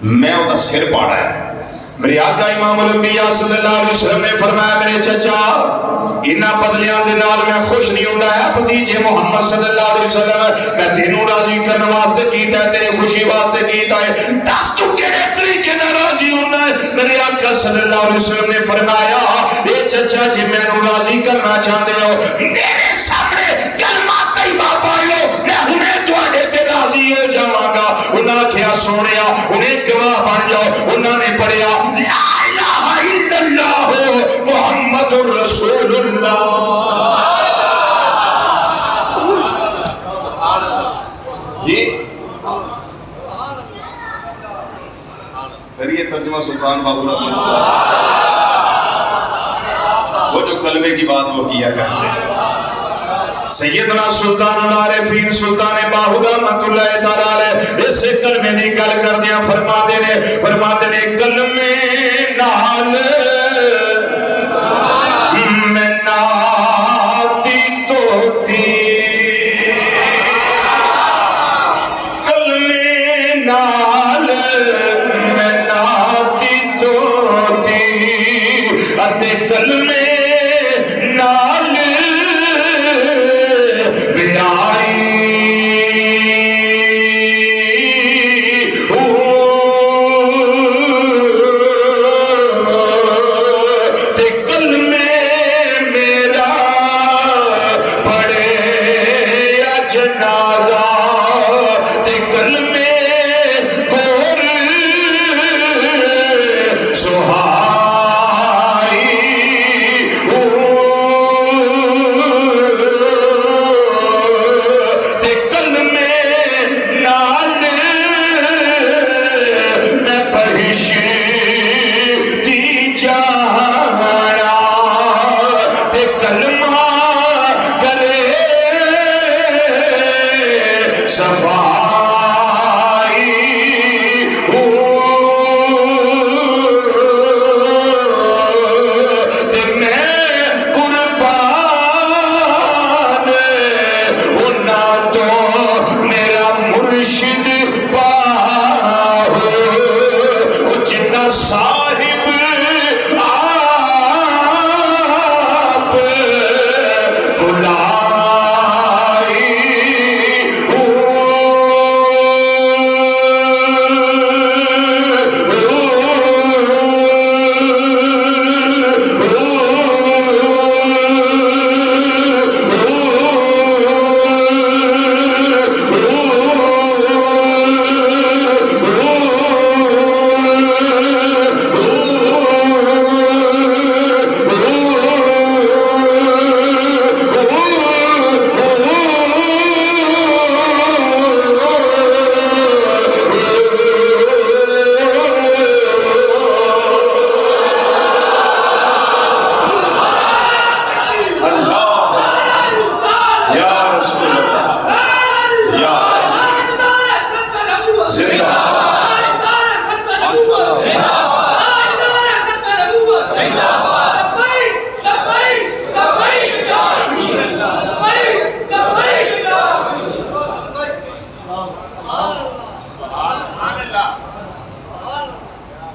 میں وہ دا سر پاڑا ہے۔ میرے آقا امام الانبیاء صلی اللہ علیہ وسلم نے فرمایا میرے چچا انہاں بدلیاں دے نال میں خوش نہیں ہوندا ہے بھتیجے محمد صلی اللہ علیہ وسلم، میں تینوں راضی کرنے واسطے کیتا ہے، تیرے خوشی واسطے کیتا ہے، دس تو کیڑے طریقے نال راضی ہونا ہے؟ میرے آقا صلی اللہ علیہ وسلم نے فرمایا اے چچا جی مینوں راضی کرنا چاہندے ہو میرے سامنے کلمہ طیبہ پڑھ لو، میں ہنے تواڈے تے راضی ہو جاواں گا۔ انہاں کیا سونیا انہیں گواہ بن جاؤ، انہوں نے پڑھیا لا الہ الا اللہ محمد الرسول اللہ۔ یہ کریے ترجمہ سلطان باہو رحمۃ اللہ، وہ جو کلمے کی بات وہ کیا کرتے ہیں۔ سیدنا سلطان العارفین سلطان باہو رحمۃ اللہ تعالی علیہ اس کلمے دی گل کردیاں فرماتے نے کلمے نال میں ناتی توتی، کلمے نال میں ناتی توتی، اتے کلمے نال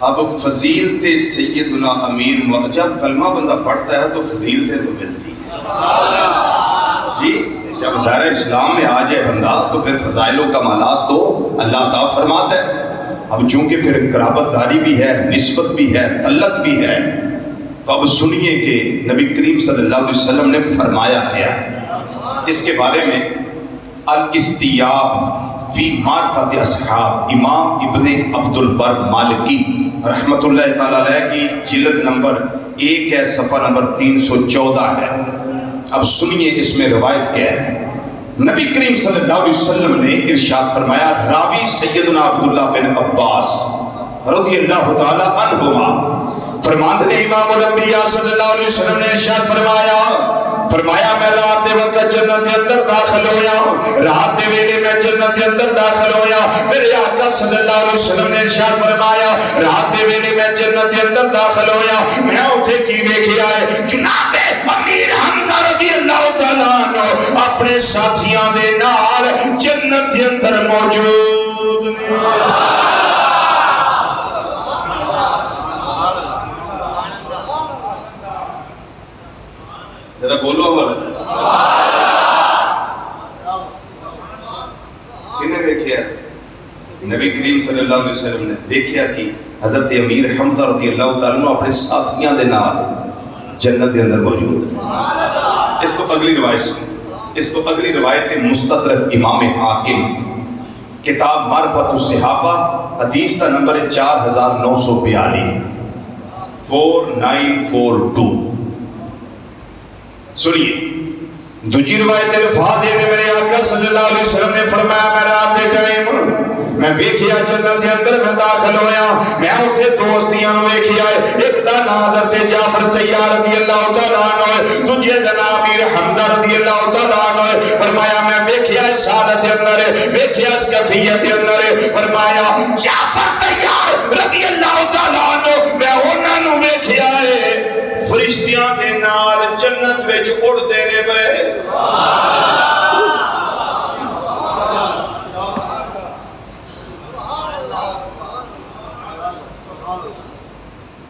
اب فضیلت سیدنا امیر، جب کلمہ بندہ پڑھتا ہے تو فضیلتیں تو ملتی ہیں جی، جب دائرہ اسلام میں آ جائے بندہ تو پھر فضائل و کمالات تو اللہ تعالیٰ فرماتا ہے۔ اب چونکہ پھر قرابت داری بھی ہے، نسبت بھی ہے، تعلق بھی ہے، تو اب سنیے کہ نبی کریم صلی اللہ علیہ وسلم نے فرمایا کیا اس کے بارے میں۔ الاستیاب فی معرفت اصحاب، امام ابن عبد البر مالکی رحمت اللہ تعالیٰ علیہ کی جلد نمبر 1 ہے، صفحہ نمبر 314 ہے۔ اب سنیے اس میں روایت کیا ہے۔ نبی کریم صلی اللہ علیہ وسلم نے ارشاد فرمایا، راوی سیدنا عبداللہ بن عباس رضی اللہ تعالی عنہما فرماتے ہیں، امام الانبیاء صلی اللہ علیہ وسلم نے ارشاد فرمایا میں رات دے وقت جنت دے اندر داخل ہویا، رات دے ویلے میں جنت دے اندر داخل ہویا، میرے آقا صلی اللہ علیہ وسلم نے ارشاد فرمایا رات دے ویلے میں جنت دے اندر داخل ہویا، میں اوتھے کی ویکھیا ہے، جناب امیر حمزہ رضی اللہ تعالیٰ عنہ اپنے ساتھیاں دے نال جنت دے اندر موجود ذرا بولو والا کنے دیکھیا؟ نبی کریم صلی اللہ علیہ وسلم نے دیکھیا کہ حضرت امیر حمزہ رضی اللہ تعالیٰ عنہ اپنے ساتھیاں دے نال جنت دے اندر موجود ہے۔ اس تو اگلی روایت سنو، اس تو اگلی روایت مستدرک امام حاکم کتاب معرفت الصحابہ حدیث کا نمبر 4942 4942 سنیے دوسری روایت الفاظ ہے میرے آقا صلی اللہ علیہ وسلم نے فرمایا میں رات دے ٹائم میں ویکھیا جنت دے اندر میں داخل ہویا، میں اوتھے دوستیاں نو ویکھیا، ایک دا نام حضرت جعفر طیار رضی اللہ تعالیٰ عنہ، دوجے دا نام امیر حمزہ رضی اللہ تعالیٰ عنہ، فرمایا میں ویکھیا اس حالت دے اندر، ویکھیا اس کیفیت دے اندر، فرمایا جعفر طیار رضی اللہ تعالیٰ عنہ میں انہاں نو ویکھیا ہے فرشتیاں دے نال جنت وچ اڑ دے نے پئے۔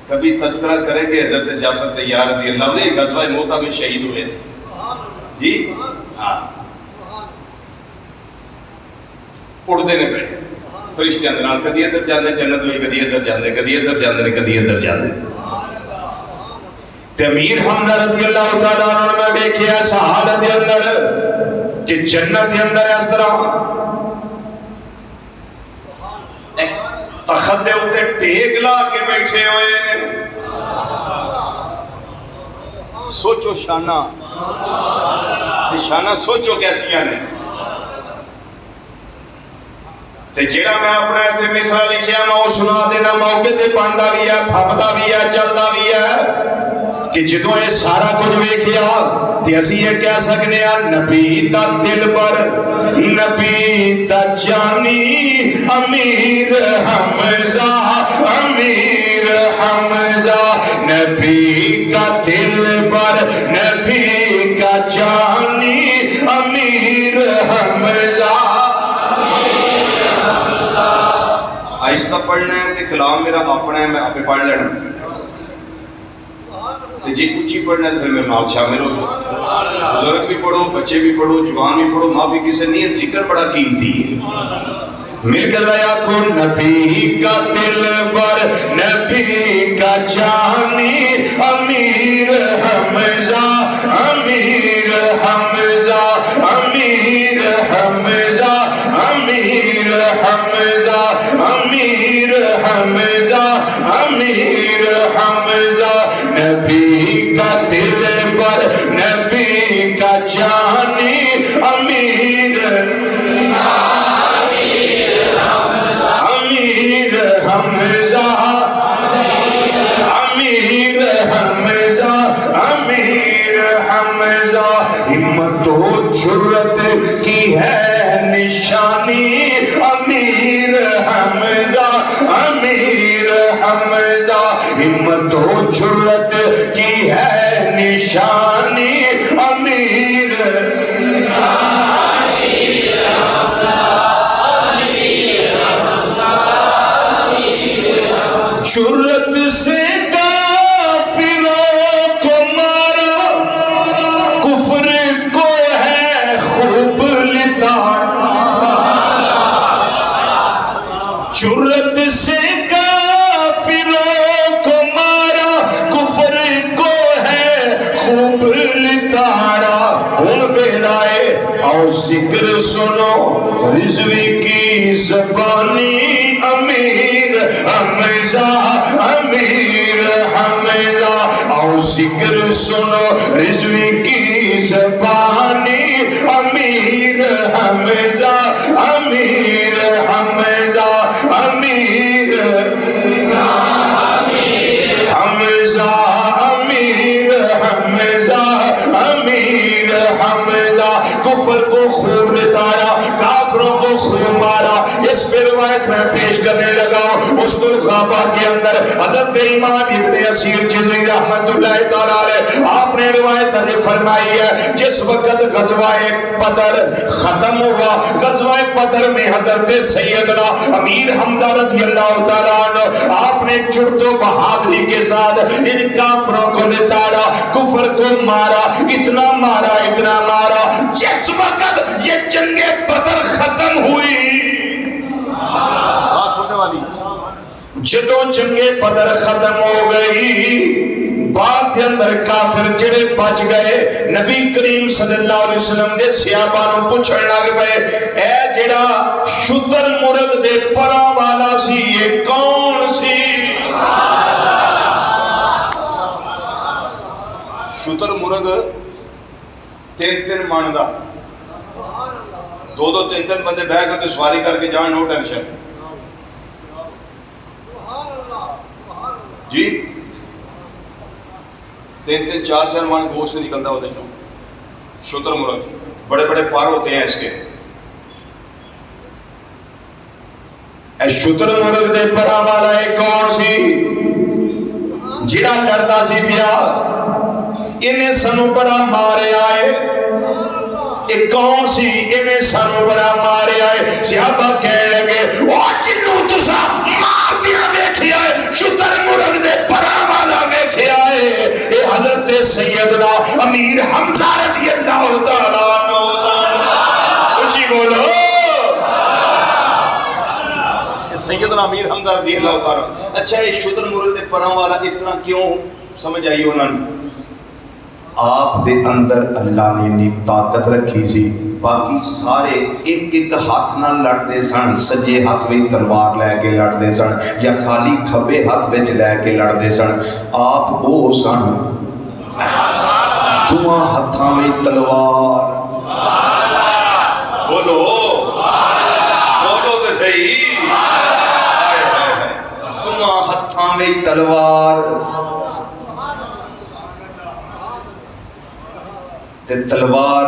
کبھی تذکرہ کریں کہ حضرت جعفر طیار رضی اللہ عنہ غزوہ موتہ میں شہید ہوئے تھے جی ہاں، اڑ دینے پہ فرشتے اندران کدی ادھر جاندے جنت میں، کدی ادھر جاندے، کدی ادھر جاندے، کدی ادھر جاندے۔ تے امیر حمزہ رضی اللہ تعالیٰ عنہ میں دیکھیا اس حالت دے اندر کہ جنت دے اندر اس طرح تخت دے اتے ٹیک لا کے بیٹھے ہوئے نے، سوچو شانہ شانہ سوچو کیسیاں نے۔ تے جیڑا میں اپنے تے مصرع لکھیا میں وہ سنا دینا، موقع تے پڑھدا بھی ہے، پھپدا بھی ہے، چلدا بھی ہے کہ جدوں یہ سارا کچھ ویکھیا تے اسی یہ کہہ سکنے ہیں نبی دا دل پر، نبی دا جانی امیر حمزہ، امیر حمزہ، نبی کا دل پر، نبی کا جانی امیر حمزہ۔ آہستہ پڑھنا ہے تے کلام میرا اپنا ہے، میں آپ پڑھ لینا تے جی اچھی پڑھنا ہے تو پھر میرے نال شامل ہو جاؤ، بزرگ بھی پڑھو، بچے بھی پڑھو، جوان بھی پڑھو، معافی کسی نہیں ہے، ذکر بڑا قیمتی ہے۔ مل کے لیا کو نبی کا دل پر، نبی کا جانی امیر حمزہ، امیر حمزہ، امیر حمزہ، امیر حمزہ، امیر حمزہ، امیر حمزہ، نبی کا دل پر، نبی کا جانی امیر حمزہ، امیر حمزہ، امیر حمزہ، ہمت و جرت کی ہے نشانی امیر حمزہ، امیر حمزہ، ہمت و جرت کی ہے نشانی امیر جرت سے کافروں کو مارا، کفر کو ہے خوب لتاڑا، جرت سے کافروں کو مارا، کفر کو ہے خوب لتاڑا۔ ان پہ لائے اور ذکر سنو رضوی کی زبانی امیر حمزہ، امیر حمزہ، اور ذکر سنو رضوی کی زبانی امیر حمزہ امیر حمزہ کفر کو خوب نتارا کافروں کو خوب مارا. اس پہ روایت میں پیش کرنے لگا ہوں. اس الغابہ کے اندر حضرت امام ابن اسیر جزری رحمت اللہ تعالیٰ علیہ آپ نے روایت فرمائی ہے جس وقت غزوہ بدر ختم ہوا, غزوہ بدر میں حضرت سیدنا امیر حمزہ رضی اللہ تعالیٰ عنہ آپ نے جرأت و بہادری کے ساتھ ان کافروں کو نتارا, کفر کو مارا, اتنا مارا جس وقت یہ جنگ بدر ختم ہوئی. جدو جنگ بدر ختم ہو گئی بعد کے اندر کافر جڑے بچ گئے نبی کریم صلی اللہ علیہ وسلم دے صحابہ نوں پوچھن لگ پئے اے جڑا شتر مرغ دے پراں والا سی یہ کون سی؟ شتر مرغ تین من دا دو تین بندے بہ کے سواری کر کے جان, نو ٹینشن جی. تین چار من گوشت نکلتا ہوتے چوں. شتر مرغ بڑے بڑے پر ہوتے ہیں اس کے. اے شتر مرغ دے پراں والا ایک کون سی جڑا لڑدا سی پیا انہیں سانو بڑا ماریا ہے. ایک کون سی انہیں سانو بڑا ماریا ہے. صحابہ کہنے لگے او جنوں تساں مار دیا ویکھیا ہے شتر مرغ دے پراں والا ویکھیا ہے اے حضرت سیدنا امیر حمزہ رضی اللہ تعالیٰ عنہ. اچھی بولو سیدنا امیر حمزہ رضی اللہ تعالیٰ. اچھا یہ شتر مرغ دے پراں والا اس طرح کیوں سمجھ آئی انہوں نے؟ آپ دے اندر اللہ نے انی طاقت رکھی سی. باقی سارے ایک ایک ہاتھ نہ لڑتے سن, سجے ہاتھ میں تلوار لے کے لڑتے سن یا خالی کھبے ہاتھ میں لے کے لڑتے سن. آپ وہ سن دواں ہاتھاں میں تلوار. بولو بولو تے صحیح. دواں ہاتھاں میں تلوار. تلوار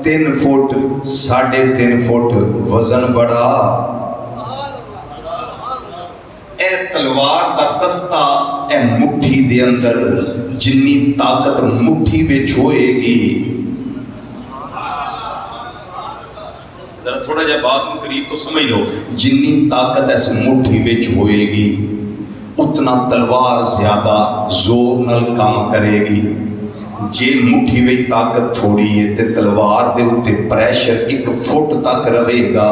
3 فٹ 3.5 فٹ وزن بڑا. اے تلوار دا دستہ اے مٹھی دے اندر جنی طاقت مٹھی وچ ہوئے گی. ذرا تھوڑا جا بات کو قریب تو سمجھ لو. جنی طاقت اس مٹھی وچ ہوئے گی اتنا تلوار زیادہ زور نال کام کرے گی. جے مٹھی وی طاقت تھوڑی ہے تے تلوار دے اتے پریشر 1 فٹ تک رہے گا.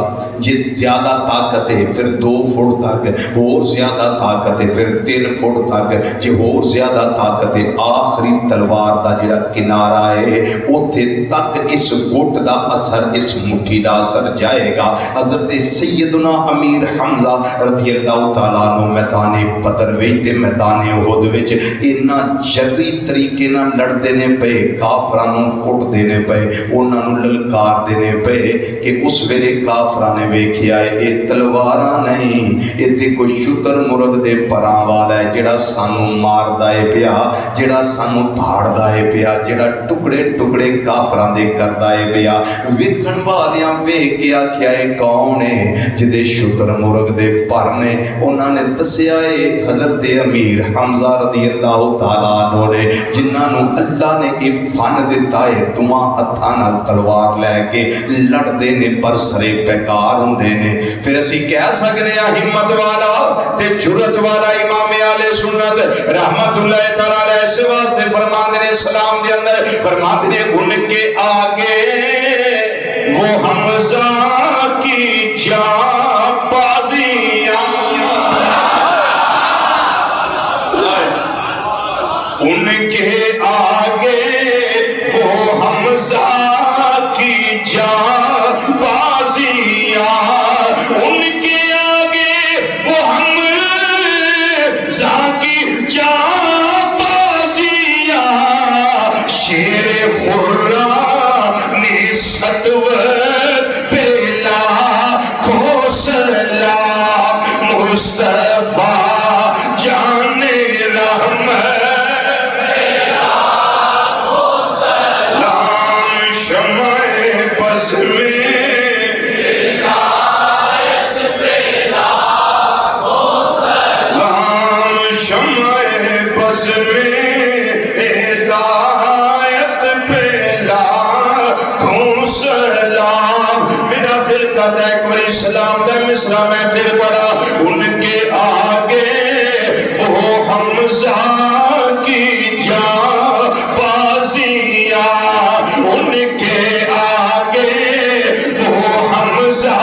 جے زیادہ طاقت ہے پھر 2 فٹ تک, اور زیادہ طاقت ہے پھر 3 فٹ تک, جے اور زیادہ طاقت ہے آخری تلوار دا جڑا کنارہ ہے اوتھے تک اس گٹ دا اثر, اس مٹھی دا اثر جائے گا. حضرت سیدنا امیر حمزہ رضی اللہ تعالیٰ عنہ میدان بدر وچ تے میدان احد وچ اتنا جری طریقے نال لڑدے نے پے, کافرانوں کٹ دینے پے, انہوں للکار دینے پے کہ اس ویلے کافران نے ویکھیا ہے یہ تلواراں نہیں, یہ تے کوئی شتر مرغ دے پراں والا ہے جڑا سانو ماردا ہے پیا, جڑا سانو دھاڑدا ہے پیا, جڑا ٹکڑے ٹکڑے کافران دے کردا ہے پیا. ویکھن والیاں ویکھ کے آکھیا ہے کون ہے جدے شتر مرغ دے پر نے. انہوں نے دسیا ہے حضرت امیر حمزہ رضی اللہ تعالیٰ عنہ نے جنہاں نو اللہ نے ایک فن دیتا ہے دواں ہتھاں نال تلوار لے کے لڑدے نے پر سرے پیکار ہوندے نے. پھر اسی کہہ سکنے ہیں ہمت والا تے جرأت والا امام اہل سنت رحمت اللہ تعالی علیہ اس واسطے فرماندے نے اسلام دے اندر فرماندے نے ان کے آگے وہ حمزہ کی جاں بازیاں, ان کے حمزہ کی جاں بازیاں, ان کے آگے وہ حمزہ کی جاں بازیاں. شیر خرم نے ستور پہ لاکھوں سلام مصرع میں پھر پڑھا، ان کے آگے وہ حمزہ کی جاں بازیاں، ان کے آگے وہ حمزہ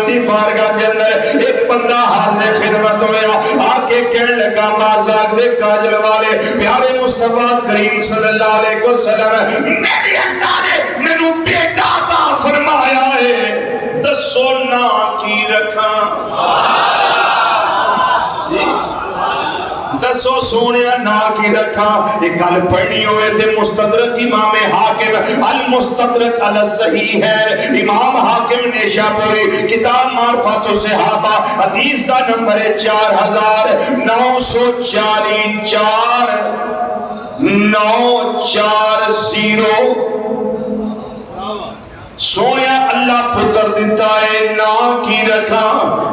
کی بارگاہ کے اندر ایک بندہ حاضر خدمت ہویا، آکے کہنے لگا مازاق دے کاجل والے پیارے مصطفیٰ کریم صلی اللہ علیہ وسلم، میری اللہ نے مینوں بیٹا عطا فرمایا ہے، دسو نا کی رکھاں؟ دسو سونیا نا کی رکھا؟ ایک گل پڑھنی ہوئے تھے مستدرک امام حاکم المستدرک علی الصحیح ہے، امام حاکم نیشاپوری کتاب معرفت الصحابہ حدیث دا نمبر 4940 سونیا اللہ پتر دیتا ہے نا کی رکھا؟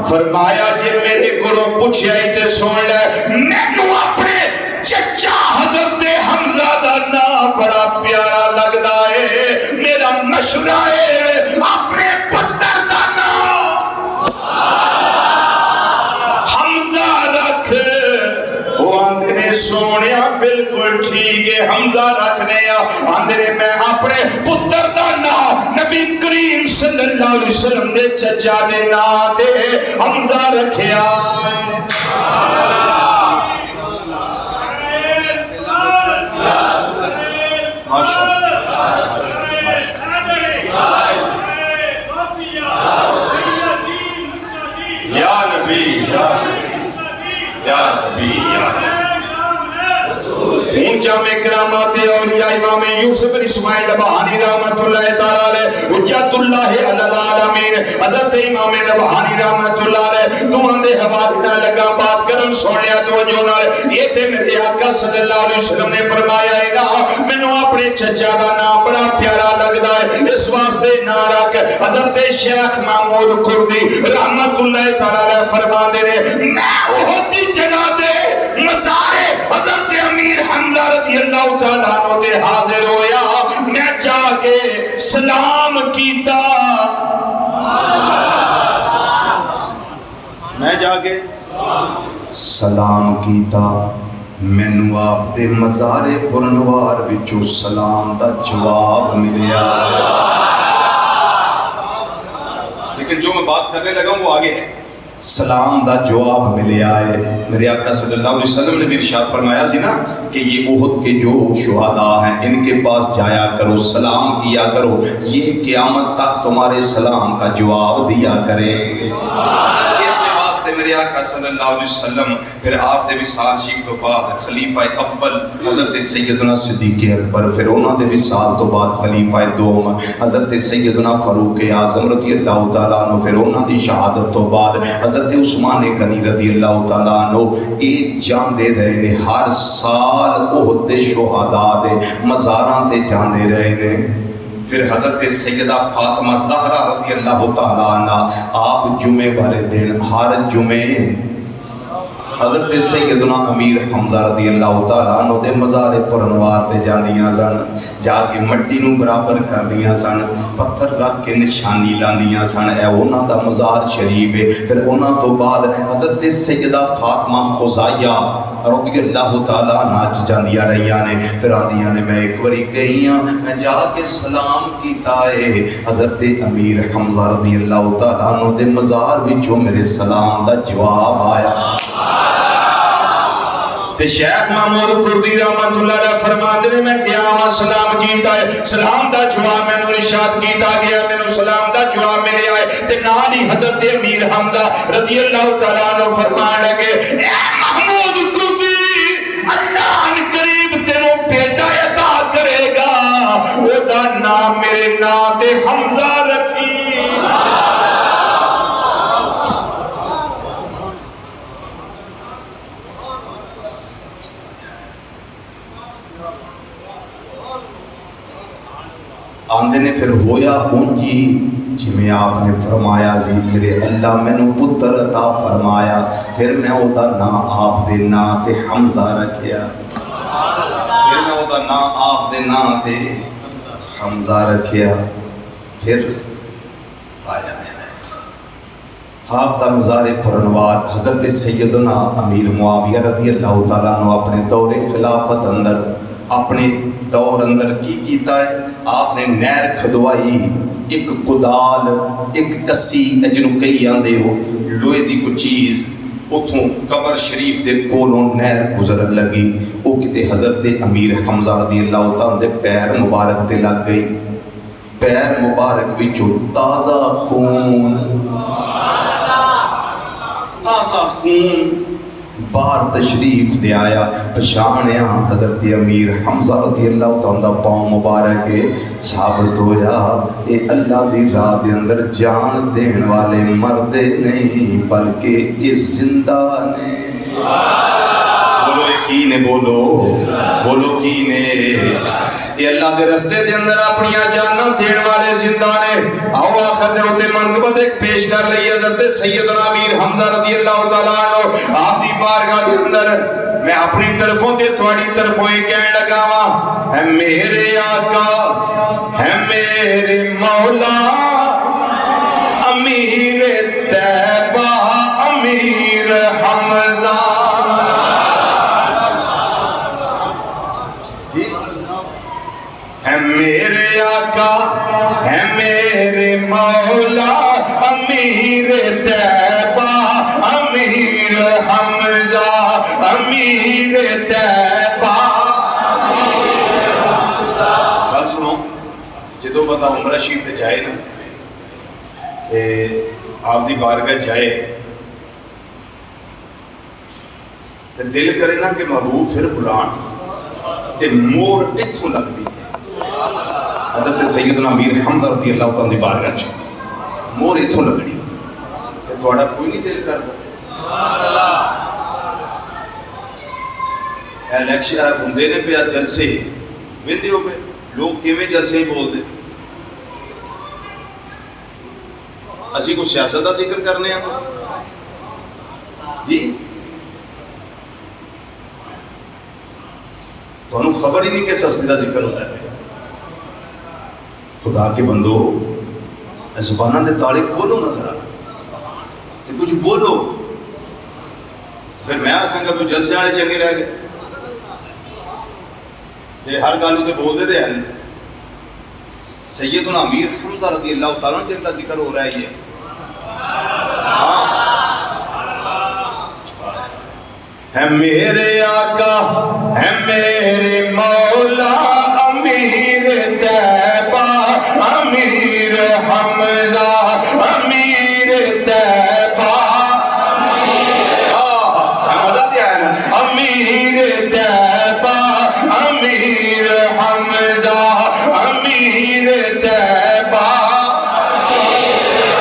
فرمایا جی میرے گروہ پوچھے آئی تے سون لے، میں نو اپنے چچا حضرت حمزہ دا نا بڑا پیارا لگدا ہے، میرا مشورہ ہے اپنے پتر دا نا حمزہ رکھ۔ وہ آندھے نے سونیا بالکل ٹھیک ہے حمزہ رکھنے آندھے نے میں اپنے پتر دا نا نبی کریم صلی اللہ علیہ وسلم دے چچا دے نا دے حمزہ رکھیا۔ یا نبی یا نبی اونچا میں کرامات اولیاء امام یوسف بن اسماعیل نبہانی رحمت اللہ تعالی حجت اللہ علی العالمین حضرت امام نبہانی رحمت اللہ علیہ تو اندے حوالے نہ لگا بات کرن سونیا توجہ نال، یہ تے میرے آقا صلی اللہ علیہ وسلم نے فرمایا ہے نا مینوں اپنے چچا دا نام بڑا پیارا لگدا ہے، اس واسطے نا رکھ۔ حضرت شیخ محمود کردی رحمت اللہ تعالی فرماندے نے میں احد دی جگہ تے مزار حضرت امیر حمزہ رضی اللہ تعالیٰ عنہ دے حاضر ہویا، میں جا کے سلام کیتا، میں جا کے سلام کیتا، مینوں آپ دے مزار پرنوار وچوں سلام دا جواب ملیا۔ لیکن جو میں بات کرنے لگا وہ آگے ہے، سلام دا جواب ملیا ہے۔ میرے آقا صلی اللہ علیہ وسلم نے بھی ارشاد فرمایا سی نا کہ یہ احد کے جو شہداء ہیں ان کے پاس جایا کرو، سلام کیا کرو، یہ قیامت تک تمہارے سلام کا جواب دیا کریں گے۔ میرے آقا صلی اللہ علیہ وسلم پھر آپ دے وصال شریف تو بعد خلیفہ اول حضرت سیدنا صدیق اکبر، پھر انہاں دے وصال تو بعد خلیفہ دوم حضرت سیدنا فاروق اعظم رضی اللہ تعالیٰ عنہ، پھر انہاں دی شہادت تو بعد حضرت عثمان غنی رضی اللہ تعالیٰ عنہ ایک جان دے رہے نے، ہر سال احد دے شہداء دے مزاراں تے جان دے رہے نے۔ پھر حضرت سیدہ فاطمہ زہرا رضی اللہ تعالیٰ عنہ آپ جمعے والے دن ہر جمعے حضرت سیدنا امیر حمزہ رضی اللہ تعالیٰ عنہ دے مزار پرنوار تے جاندیاں سن، جا کے مٹی نو برابر کر دیاں سن، پتھر رکھ کے نشانی لاندیاں سن، اے انہاں دا مزار شریف ہے۔ پھر انہاں تو بعد حضرت سیدہ فاطمہ خزائیہ رضی اللہ تعالیٰ ناچ جاندیاں رہیاں نے، پھر آندیاں نے میں ایک وری گئیاں، میں جا کے سلام کیتا ہے، حضرت امیر حمزہ رضی اللہ تعالیٰ عنہ دے مزار وچوں میرے سلام دا جواب آیا۔ تے شیخ محمود کردی رحمت اللہ علیہ فرماندے نے میں گیا وہاں سلام کیتا ہے، سلام دا جواب میں نو ارشاد کیتا گیا، میں نو سلام دا جواب ملے آئے، تے نال ہی حضرت امیر حمزہ رضی اللہ تعالیٰ عنہ فرمان لگے اے محمود کردی، اللہ ان قریب تینوں بیٹا عطا کرے گا، او دا نام میرے نام تے حمزہ رکھی۔ آندے نے پھر ہویا اونجی جی میں آپ نے فرمایا سی، میرے اللہ میں نو پتر عطا فرمایا، پھر میں او دا نا آپ دے نا تے حمزہ رکھیا، پھر میں او دا نا آپ دے نا تے حمزہ رکھیا، پھر آیا آپ دا مزار پرنوار حضرت سیدنا امیر معاویہ رضی اللہ تعالیٰ عنہ اپنے دور خلافت اندر، اپنے دور اندر کی کیتا ہے، آپ نے نہر کھدوائی، ایک کدال ایک کسی جنوں کئی آندے ہو لوہے دی کو چیز اتھوں قبر شریف دے کولوں نہر گزرن لگی، وہ کتے حضرت امیر حمزہ رضی اللہ تعالیٰ دے پیر مبارک تے لگ گئی، پیر مبارک وچوں تازہ خون باہر تشریف لے آیا، پچھانیا حضرت امیر حمزہ رضی اللہ تعالیٰ پاؤں مبارک ثابت ہویا اے اللہ دی راہ دے اندر جان دین والے مرد نہیں بلکہ اس زندہ نے۔ بولو یقین ہے، بولو کی نے، یہ اللہ دے رستے دے اندر اپنی جانا دین والے زندہ نے۔ آؤ آخر دے ہوتے منقبت ایک پیش کر لئی حضرت سیدنا امیر حمزہ رضی اللہ تعالیٰ عنہ آپ دی بارگاہ دے اندر میں اپنی طرفوں تے تھوڑی طرفوں ایک کہن لگا وا، ہے میرے آقا ہے میرے مولا امیر طیبہ امیر حمزہ، ہے میرے آقا ہے میرے مولا امیر طیبہ امیر حمزہ امیر طیبہ۔ گل سنو، جدو بندہ عمرہ شریف تے جائے نا تے آپ دی بارگاہ جائے تے دل کرے نا کہ محبوب پھر بلان تے مور اتھوں لگ دی حضرت سیدنا امیر حمزہ رضی اللہ تعالیٰ دی بارگاہ چھو مور اتھوں لگنی تے تھوڑا کوئی نہیں دل کردا۔ الیکشن ہوندے نے پیا جلسے ویندے ہو پے لوگ کیویں جلسے ہی بول دے، اسی کو سیاست دا ذکر کرنے ہیں جی، تو انہوں خبر ہی نہیں کہ سستی دا ذکر ہوتا ہے۔ خدا کے بندو زبانہ دے تاڑے کھولو نظر آ تے کچھ بولو، پھر میں آکھاں گا بھی جلسے والے چنگے رہ گئے جی ہر گالوں تے بول دے دے ہیں۔ سیدنا امیر حمزہ رضی اللہ تعالیٰ جن کا ذکر ہو رہا ہے، یہ ہے میرے آقا ہے میرے مولا امیر طیبہ امیر حمزہ امیر طیبہ، مزہ دیا ہے نا، امیر طیبہ امیر حمزہ امیر طیبہ،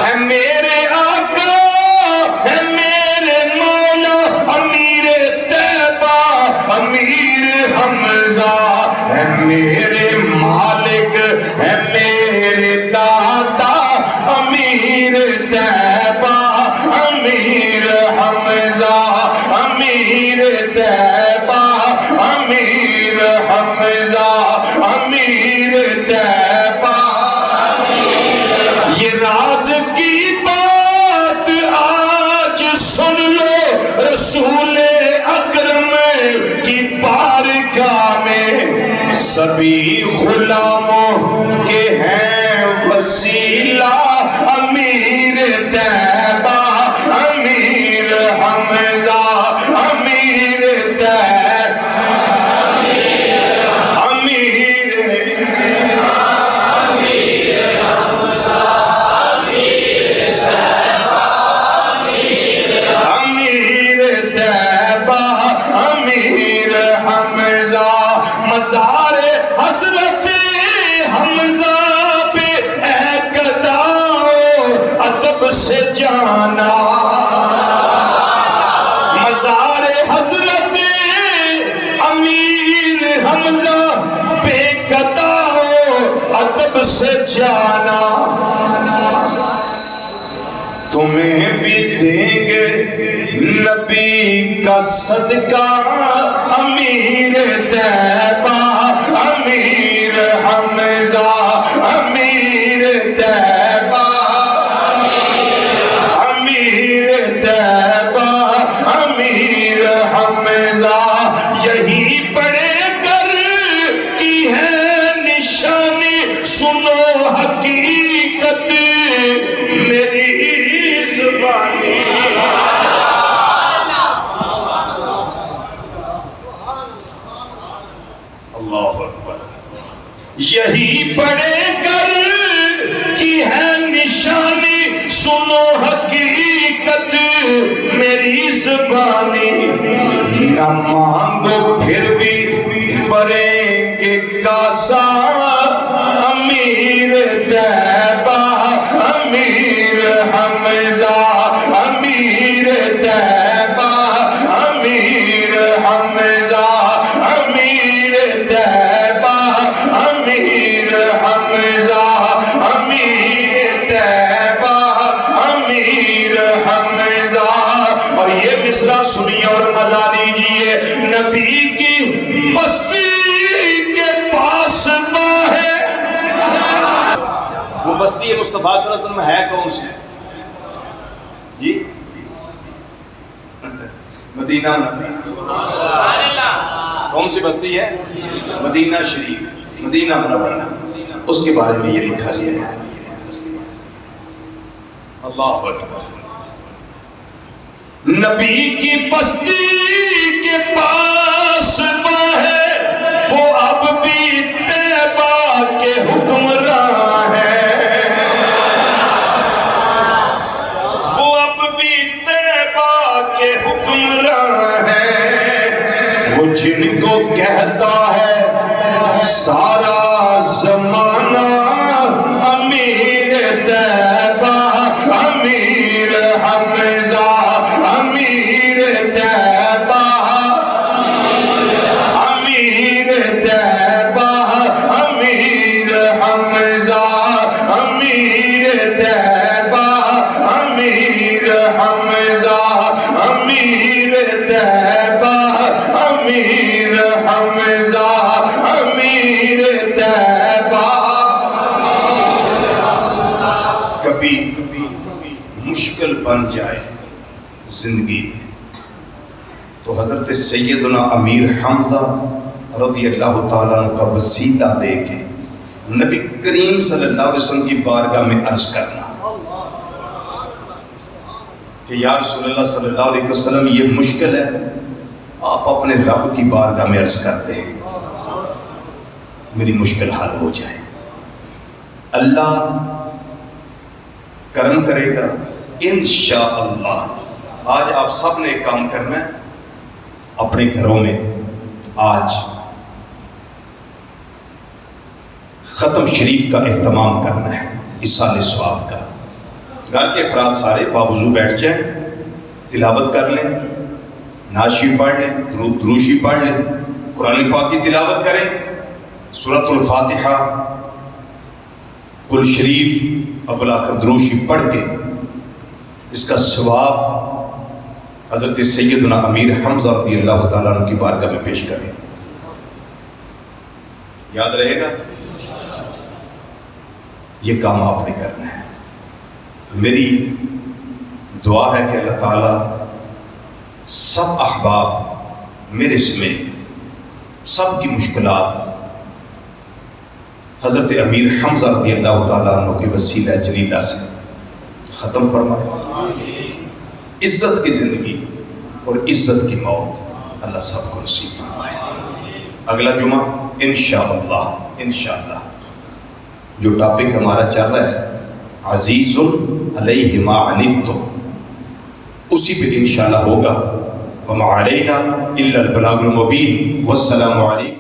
ہے میرے آقا ہے میرے مولا امیر طیبہ امیر حمزہ، ہے میرے مالک ہے میرے داتا امیر طیبہ امیر حمزہ امیر حمزہ امیر طیبہ، یہ راز کی بات آج سن لو، رسول اکرم کی بارگاہ میں سبھی غلاموں کے ہیں وسیلہ، امیر طیبہ امیر حمزہ امیر طیبہ امیر طیبہ امیر حمزہ، مزار حضرت حمزہ پہ اے گداؤ ادب سے جانا، مزار حضرت امیر حمزہ پہ گداؤ ادب سے جانا، تمہیں بھی دیں گے نبی کا صدقہ، امیر طیبہ امیر حمزہ امیر طیبہ امیر طیبہ امیر حمزہ، یہی بڑے در کی ہے نشانی، سنو حقیقت میری زبانی، اللہ اکبر، یہی بڑے گر کی ہے نشانی، سنو حقیقت میری زبانی، نہ مانگو پھر بھی بھریں گے کاسا، امیر طیبہ امیر حمزہ امیر طیبہ امیر حمزہ امیر طیبہ امیر حمزہ امیر طیبہ امیر حمزہ، اور یہ مصرع سنیے اور مزہ لیجیے، نبی کی بستی کے پاس ماں ہے، وہ بستی مصطفیٰ صلی اللہ علیہ وسلم ہے کون سی؟ جی مدینہ منورہ، کون سی بستی ہے؟ مدینہ شریف، مدینہ منورہ، اس کے بارے میں یہ لکھا گیا ہے، اللہ اکبر، نبی کی بستی کے پاس ماں ہے، وہ اب بھی طیبہ کے حکمراں ہے، وہ اب بھی طیبہ کے حکمراں ہے، وہ جن کو کہتا ہے سارا زمانہ، امیر طیبہ امیر حمزہ امیر طیبہ امیر طیبہ امیر حمزہ امیر طیبہ امیر حمزہ امیر طیبہ امیر حمزہ امیر طیبہ۔ کبھی مشکل بن جائے زندگی میں تو حضرت سیدنا امیر حمزہ رضی اللہ تعالیٰ عنہ کا وسیلہ دے کے نبی کریم صلی اللہ علیہ وسلم کی بارگاہ میں عرض کرنا کہ یا رسول اللہ صلی اللہ علیہ وسلم یہ مشکل ہے، آپ اپنے رب کی بارگاہ میں عرض کرتے ہیں میری مشکل حل ہو جائے، اللہ کرم کرے گا انشاءاللہ۔ آج آپ سب نے ایک کام کرنا ہے، اپنے گھروں میں آج ختم شریف کا اہتمام کرنا ہے، اِصال ثواب کا۔ گھر کے افراد سارے باوضو بیٹھ جائیں، تلاوت کر لیں، ناشی پڑھ لیں، دروشی پڑھ لیں، قرآن پاک کی تلاوت کریں، سورۃ الفاتحہ کل شریف اول آخر دروشی پڑھ کے اس کا ثواب حضرت سیدنا امیر حمزہ رضی اللہ تعالیٰ عنہ کی بارگاہ میں پیش کریں۔ یاد رہے گا؟ یہ کام آپ نے کرنا ہے. میری دعا ہے کہ اللہ تعالیٰ سب احباب میرے سمیت سب کی مشکلات حضرت امیر حمزہ رضی اللہ تعالیٰ عنہ کے وسیلہ جلیلہ سے ختم فرمائے. عزت کی زندگی اور عزت کی موت اللہ سب کو نصیب فرمائے. اگلا جمعہ انشاءاللہ جو ٹاپک ہمارا چل رہا ہے عزیز علیہ ما عنتم، اسی پہ انشاءاللہ ہوگا. وما علینا الا البلاغ المبین. والسلام علیکم.